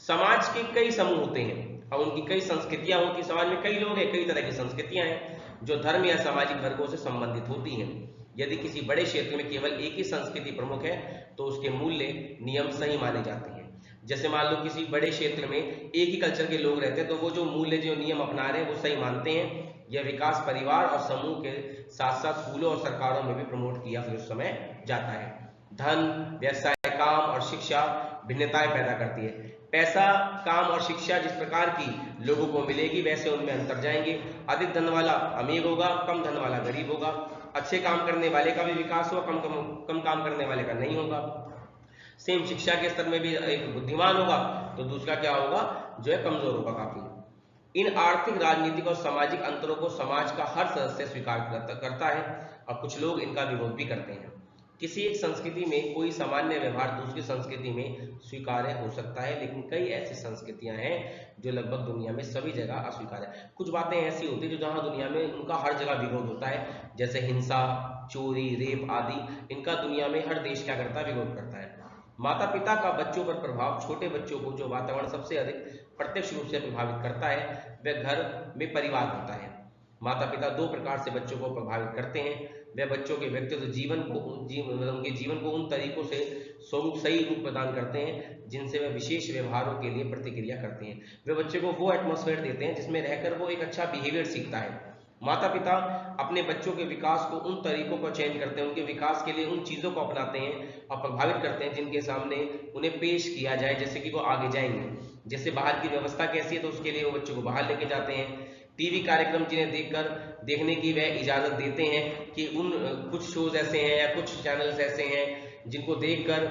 समाज के कई समूह होते हैं और उनकी कई संस्कृतियां होती हैं। समाज में कई लोग हैं, कई तरह की संस्कृतियां हैं जो धर्म या सामाजिक वर्गों से संबंधित होती हैं। यदि किसी बड़े क्षेत्र में केवल एक ही संस्कृति प्रमुख है तो उसके मूल्य, नियम सही माने जाते हैं। जैसे मान लो किसी बड़े क्षेत्र में एक ही कल्चर के लोग रहते हैं, तो वो जो मूल्य, जो नियम अपना रहे हैं, वो सही मानते हैं। यह विकास परिवार और समूह के साथ साथ स्कूलों और सरकारों में भी प्रमोट किया फिर उस समय जाता है। धन, व्यवसाय, काम और शिक्षा भिन्नताएं पैदा करती है। पैसा, काम और शिक्षा जिस प्रकार की लोगों को मिलेगी, वैसे उनमें अंतर जाएंगे। अधिक धन वाला अमीर होगा, कम धन वाला गरीब होगा। अच्छे काम करने वाले का भी विकास होगा, कम काम करने वाले का नहीं होगा। सेम शिक्षा के स्तर में भी एक बुद्धिमान होगा तो दूसरा क्या होगा, जो है कमजोर होगा काफी। इन आर्थिक, राजनीतिक और सामाजिक अंतरों को समाज का हर सदस्य स्वीकार करता है और कुछ लोग इनका विरोध भी करते हैं। किसी एक संस्कृति में कोई सामान्य व्यवहार दूसरी संस्कृति में स्वीकार्य हो सकता है, लेकिन कई ऐसी संस्कृतियां हैं जो लगभग दुनिया में सभी जगह अस्वीकार्य है। कुछ बातें ऐसी होती है जो जहां दुनिया में उनका हर जगह विरोध होता है, जैसे हिंसा, चोरी, रेप आदि। इनका दुनिया में हर देश क्या करता है, विरोध करता है। माता पिता का बच्चों पर प्रभाव। छोटे बच्चों को जो वातावरण सबसे अधिक प्रत्यक्ष रूप से प्रभावित करता है वह घर में परिवार होता है। माता पिता दो प्रकार से बच्चों को प्रभावित करते हैं। वे बच्चों के व्यक्तित्व, उनके जीवन को उन तरीकों से सही रूप प्रदान करते हैं जिनसे वे विशेष व्यवहारों के लिए प्रतिक्रिया करते हैं। वे बच्चे को वो एटमॉस्फेयर देते हैं जिसमें रहकर वो एक अच्छा बिहेवियर सीखता है। माता पिता अपने बच्चों के विकास को उन तरीकों को चेंज करते हैं, उनके विकास के लिए उन चीज़ों को अपनाते हैं और प्रभावित करते हैं जिनके सामने उन्हें पेश किया जाए, जैसे कि वो आगे जाएंगे। जैसे बाहर की व्यवस्था कैसी है तो उसके लिए वो बच्चों को बाहर लेके जाते हैं। टीवी कार्यक्रम जिन्हें देखने की वह इजाज़त देते हैं कि उन कुछ शोज ऐसे हैं या कुछ चैनल्स ऐसे हैं जिनको देखकर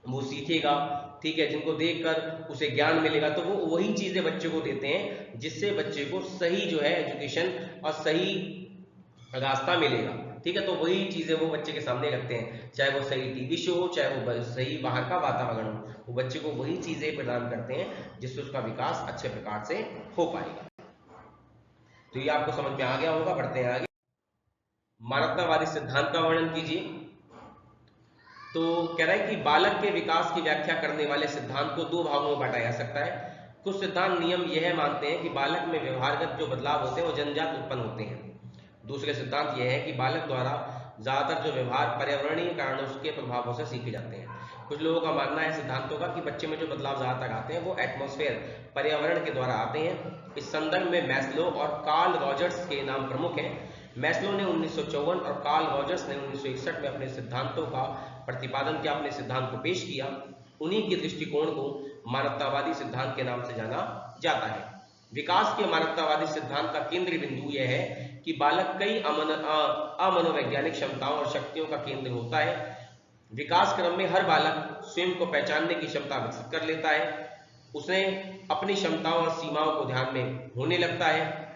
वो सीखेगा, ठीक है, जिनको देखकर उसे ज्ञान मिलेगा। तो वो वही चीजें बच्चे को देते हैं जिससे बच्चे को सही जो है एजुकेशन और सही रास्ता मिलेगा, ठीक है। तो वही चीजें वो बच्चे के सामने रखते हैं, चाहे वो सही टीवी शो हो, चाहे वो सही बाहर का वातावरण हो, वो बच्चे को वही चीजें प्रदान करते हैं जिससे उसका विकास अच्छे प्रकार से हो पाएगा। तो ये आपको समझ में आ गया होगा। बढ़ते हैं आगे। मानवतावादी सिद्धांत का वर्णन कीजिए। तो कह रहा है कि बालक के विकास की व्याख्या करने वाले सिद्धांत को दो भागों में बांटा जा सकता है। कुछ सिद्धांत नियम यह मानते हैं कि बालक में व्यवहारगत जो बदलाव होते हैं वो जन्मजात उत्पन्न होते हैं। दूसरे सिद्धांत यह है कि बालक द्वारा ज्यादातर जो व्यवहार पर्यावरणीय कारणों के प्रभावों से सीखे जाते हैं। कुछ लोगों का मानना है सिद्धांतों का कि बच्चे में जो बदलाव ज्यादातर आते हैं वो एटमॉस्फेयर पर्यावरण के द्वारा आते हैं। इस संदर्भ में मैस्लो और कार्ल रॉजर्स के नाम प्रमुख हैं। मैस्लो ने 1954 और कार्ल रॉजर्स ने 1961 में अपने सिद्धांतों का प्रतिपादन किया, अपने सिद्धांत को पेश किया। उन्हीं के दृष्टिकोण को मानवतावादी सिद्धांत के नाम से जाना जाता है। विकास के मानवतावादी सिद्धांत का केंद्रीय बिंदु यह है कि बालक कई अमनोवैज्ञानिक क्षमताओं और शक्तियों का केंद्र होता है। विकास क्रम में हर बालक स्वयं को पहचानने की क्षमता विकसित कर लेता है। उसने अपनी क्षमताओं और सीमाओं को ध्यान में होने लगता है।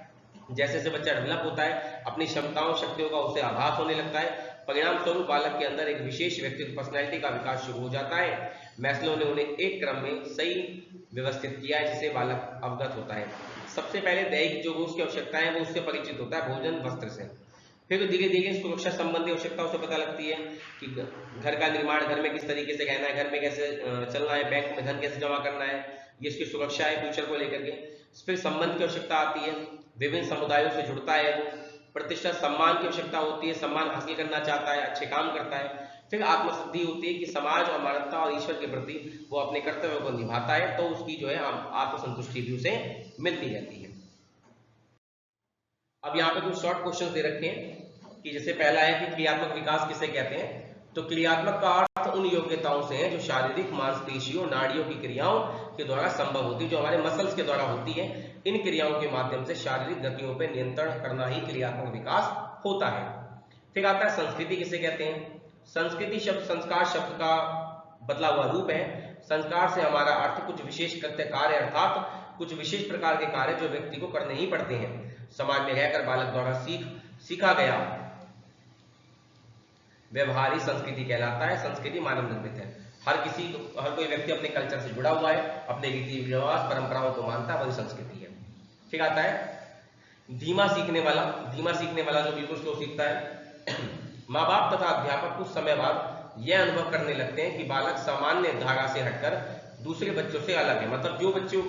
जैसे जैसे बच्चा डेवलप होता है अपनी क्षमताओं शक्तियों का उसे आभास होने लगता है। परिणाम स्वरूप बालक के अंदर एक विशेष व्यक्तित्व पर्सनैलिटी का विकास शुरू हो जाता है। मैस्लो ने उन्हें एक क्रम में सही व्यवस्थित किया है जिससे बालक अवगत होता है। सबसे पहले दैहिक जो उसकी आवश्यकताएं वो उससे परिचित होता है भोजन वस्त्र से। फिर धीरे धीरे सुरक्षा संबंधी आवश्यकताओं से पता लगती है कि घर का निर्माण, घर में किस तरीके से रहना है, घर में कैसे चलना है, बैंक में धन कैसे जमा करना है, ये इसकी सुरक्षा है फ्यूचर को लेकर के। फिर संबंध की आवश्यकता आती है, विभिन्न समुदायों से जुड़ता है वो। प्रतिष्ठा सम्मान की आवश्यकता होती है, सम्मान हासिल करना चाहता है, अच्छे काम करता है। फिर आत्मसिद्धि होती है कि समाज और मानवता और ईश्वर के प्रति वो अपने कर्तव्यों को निभाता है, तो उसकी जो है आत्मसंतुष्टि भी उसे मिलती रहती है। अब यहाँ पे कुछ शॉर्ट क्वेश्चंस दे रखे हैं कि जैसे पहला है कि क्रियात्मक विकास किसे कहते हैं। तो क्रियात्मक का अर्थ उन योग्यताओं से है जो शारीरिक, मांसपेशियों, नाड़ियों की क्रियाओं के द्वारा संभव होती है, जो हमारे मसल्स के द्वारा होती है। इन क्रियाओं के माध्यम से शारीरिक गतियों पर नियंत्रण करना ही क्रियात्मक विकास होता है। फिर आता है संस्कृति किसे कहते हैं। संस्कृति शब्द संस्कार शब्द का बदला हुआ रूप है। संस्कार से हमारा अर्थ कुछ विशेष कृत्य कार्य अर्थात कुछ विशेष प्रकार के कार्य जो व्यक्ति को करने ही पड़ते हैं। समाज में रहकर बालक द्वारा सीखा गया व्यवहार ही संस्कृति कहलाता है। संस्कृति मानव निर्मित है। हर कोई व्यक्ति अपने कल्चर से जुड़ा हुआ है, अपने रीति रिवाज परंपराओं को मानता है, वही संस्कृति है। फिर आता है धीमा सीखने वाला। धीमा सीखने वाला जो बिल्कुल स्लो सीखता है। माँ बाप तथा अध्यापक कुछ समय बाद यह अनुभव करने लगते हैं कि बालक सामान्य धारा से हटकर दूसरे बच्चों से अलग है। मतलब जो बच्चों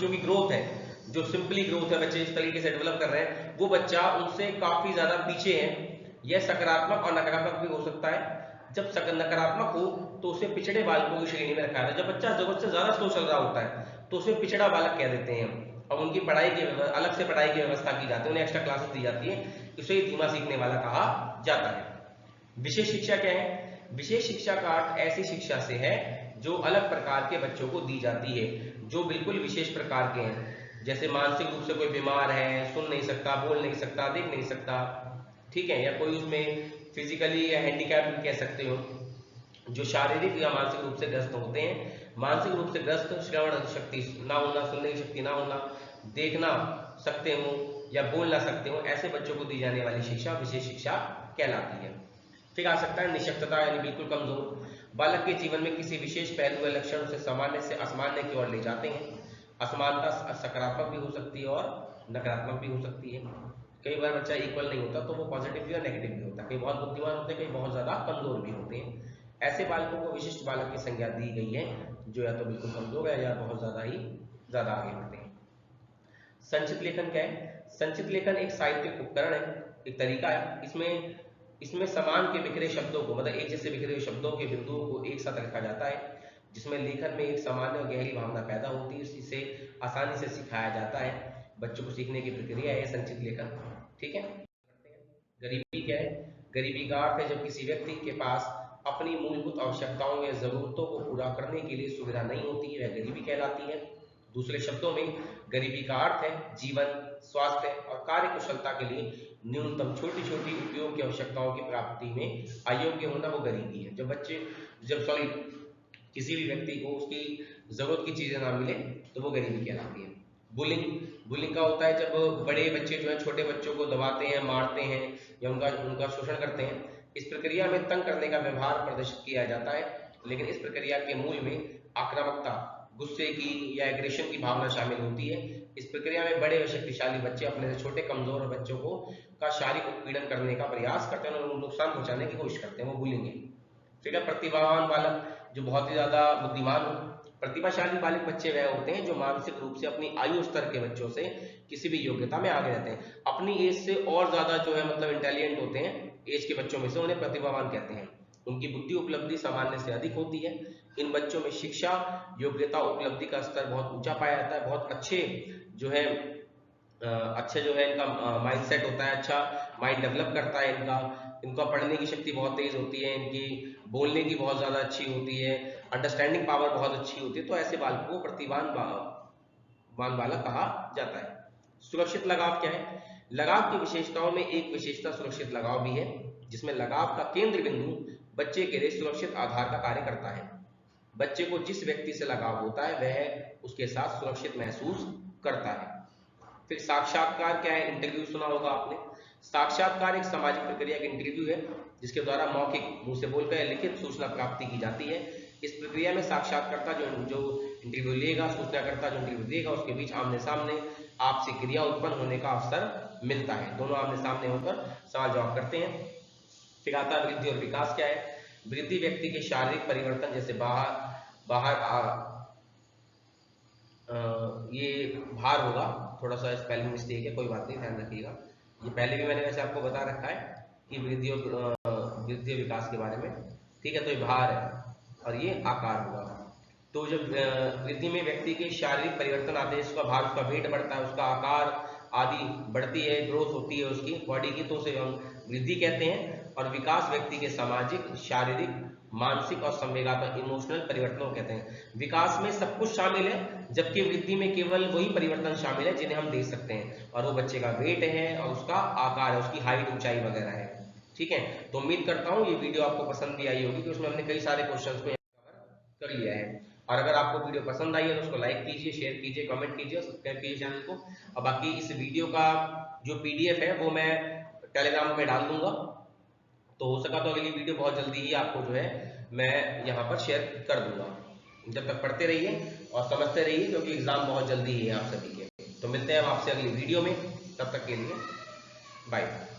की ग्रोथ है, जो सिंपली ग्रोथ है, बच्चे इस तरीके से डेवलप कर रहे हैं, वो बच्चा उनसे काफी ज्यादा पीछे है। यह सकारात्मक और नकारात्मक भी हो सकता है। जब नकारात्मक हो तो उसे पिछड़े बालकों की श्रेणी में रखा जाता है। जब बच्चा जरूरत से ज्यादा स्लो चल रहा होता है तो उसे पिछड़ा बालक कह देते हैं और उनकी पढ़ाई की अलग से पढ़ाई की व्यवस्था की जाती है, उन्हें एक्स्ट्रा क्लासेस दी जाती है। इसे धीमा सीखने वाला कहा जाता है। विशेष शिक्षा क्या है। विशेष शिक्षा का अर्थ ऐसी शिक्षा से है जो अलग प्रकार के बच्चों को दी जाती है, जो बिल्कुल विशेष प्रकार के हैं। जैसे मानसिक रूप से कोई बीमार है, सुन नहीं सकता, बोल नहीं सकता, देख नहीं सकता, ठीक है, या कोई उसमें फिजिकली या हैंडीकैप कह सकते हो, जो शारीरिक या मानसिक रूप से ग्रस्त होते हैं। मानसिक रूप से ग्रस्त, श्रवण शक्ति ना होना, सुनने की शक्ति ना होना, देखना सकते हो या बोल ना सकते हो, ऐसे बच्चों को दी जाने वाली शिक्षा विशेष शिक्षा कहलाती है। फिर आ सकता है निशक्तता यानी बिल्कुल कमजोर। बालक के जीवन में किसी विशेष पहलू या लक्षण उसे सामान्य से असामान्य की ओर ले जाते हैं। असमानता सकारात्मक भी हो सकती है और नकारात्मक भी हो सकती है। कई बार बच्चा इक्वल नहीं होता तो वो पॉजिटिव भी और नेगेटिव भी होता है। कई बहुत बुद्धिमान होते हैं, कई बहुत ज्यादा कमजोर भी होते हैं। ऐसे बालकों को विशिष्ट बालक की संज्ञा दी गई है जो या तो बिल्कुल कमजोर है या बहुत ज्यादा आगे बढ़ते हैं। संचित लेखन क्या है। संचित लेखन एक साहित्यिक उपकरण है, एक तरीका है। इसमें समान के बिखरे शब्दों को, मतलब एक जैसे बिखरे शब्दों के बिंदुओं को एक साथ रखा जाता है, जिसमें लेखन में एक सामान्य और गहरी भावना पैदा होती है। इसे आसानी से सिखाया जाता है। बच्चों को सीखने की प्रक्रिया है संचित लेखन, ठीक है। गरीबी क्या है। गरीबी का अर्थ है जब किसी व्यक्ति के पास अपनी मूलभूत आवश्यकताओं या जरूरतों को पूरा करने के लिए सुविधा नहीं होती है, वह गरीबी कहलाती है। दूसरे शब्दों में गरीबी का अर्थ है जीवन, स्वास्थ्य और कार्य कुशलता के लिए न्यूनतम छोटी छोटी उपयोग की आवश्यकताओं की प्राप्ति में अयोग्य होना, वो गरीबी है। जब किसी भी व्यक्ति को उसकी जरूरत की चीजें ना मिले तो वो गरीबी कहलाती है। बुलिंग का होता है जब बड़े बच्चे जो है छोटे बच्चों को दबाते हैं, मारते हैं या उनका शोषण करते हैं। इस प्रक्रिया में तंग करने का व्यवहार प्रदर्शित किया जाता है, लेकिन इस प्रक्रिया के मूल में आक्रामकता, गुस्से की या एग्रेशन की भावना शामिल होती है। इस प्रक्रिया में बड़े और शक्तिशाली बच्चे अपने से छोटे कमजोर बच्चों का शारीरिक उत्पीड़न करने का प्रयास करते हैं, उन्हें नुकसान पहुंचाने की कोशिश करते हैं, वो बुलिंग है। फिर प्रतिभावान बालक जो बहुत ही ज्यादा बुद्धिमान हो, प्रतिभाशाली बालक बच्चे वह होते हैं जो मानसिक रूप से अपनी आयु स्तर के बच्चों से किसी भी योग्यता में आगे रहते हैं। अपनी एज से और ज्यादा जो है मतलब इंटेलिजेंट होते हैं एज के बच्चों में से, उन्हें प्रतिभावान कहते हैं। उनकी बुद्धि उपलब्धि सामान्य से अधिक होती है। इन बच्चों में शिक्षा योग्यता उपलब्धि का स्तर बहुत ऊंचा पाया जाता है। बहुत अच्छे जो है इनका माइंडसेट होता है, अच्छा माइंड डेवलप करता है इनका पढ़ने की शक्ति बहुत तेज होती है, इनकी बोलने की बहुत ज्यादा अच्छी होती है, अंडरस्टैंडिंग पावर बहुत अच्छी होती है। तो ऐसे बालकों को प्रतिभावान बालक कहा जाता है। सुरक्षित लगाव क्या है? लगाव की विशेषताओं में एक विशेषता सुरक्षित लगाव भी है, जिसमें लगाव का केंद्र बिंदु बच्चे के लिए सुरक्षित आधार का कार्य करता है। बच्चे को जिस व्यक्ति से लगाव होता है वह उसके साथ सुरक्षित महसूस करता है। फिर साक्षात्कार क्या है? इंटरव्यू सुना होगा आपने। साक्षात्कार एक सामाजिक प्रक्रिया का इंटरव्यू है जिसके द्वारा मौखिक मुंह से बोलकर लिखित सूचना प्राप्ति की जाती है। इस प्रक्रिया में साक्षात्कारता जो इंटरव्यू लेगा, सूचनाकर्ता जो इंटरव्यू देगा, उसके बीच आमने सामने आपसे क्रिया उत्पन्न होने का अवसर मिलता है। दोनों आमने सामने होकर सवाल जवाब करते हैं। फिर आता है वृद्धि और विकास क्या है? वृद्धि व्यक्ति के शारीरिक परिवर्तन, जैसे ये भार होगा, थोड़ा सा स्पेलिंग मिस्टेक है, कोई बात नहीं, ध्यान रखिएगा। ये पहले भी मैंने वैसे आपको बता रखा है कि वृद्धि और विकास के बारे में, ठीक है। तो ये भार है और ये आकार होगा। तो जब वृद्धि में व्यक्ति के शारीरिक परिवर्तन आते हैं, उसका भार, उसका वेट बढ़ता है, उसका आकार आदि बढ़ती है, ग्रोथ होती है उसकी बॉडी की, तो उसे हम वृद्धि कहते हैं। और विकास व्यक्ति के सामाजिक, शारीरिक, मानसिक और संवेगात्मक इमोशनल परिवर्तनों कहते हैं। विकास में सब कुछ शामिल है, जबकि वृद्धि में केवल वही परिवर्तन शामिल है जिन्हें हम देख सकते हैं, और वो बच्चे का वेट है और उसका आकार है, उसकी हाइट, ऊंचाई वगैरह है, ठीक है। तो उम्मीद करता हूँ ये वीडियो आपको पसंद भी आई होगी, कि उसमें हमने कई सारे क्वेश्चंस को कवर कर लिया है। और अगर आपको वीडियो पसंद आई है तो उसको लाइक कीजिए, शेयर कीजिए, कमेंट कीजिए और सब्सक्राइब कीजिए चैनल को। और बाकी इस वीडियो का जो PDF है वो मैं टेलीग्राम में डाल दूंगा, तो हो सका तो अगली वीडियो बहुत जल्दी ही आपको जो है मैं यहाँ पर शेयर कर दूंगा। जब तक पढ़ते रहिए और समझते रहिए, क्योंकि एग्जाम बहुत जल्दी ही है आप सभी के। तो मिलते हैं हम आपसे अगली वीडियो में, तब तक के लिए बाय।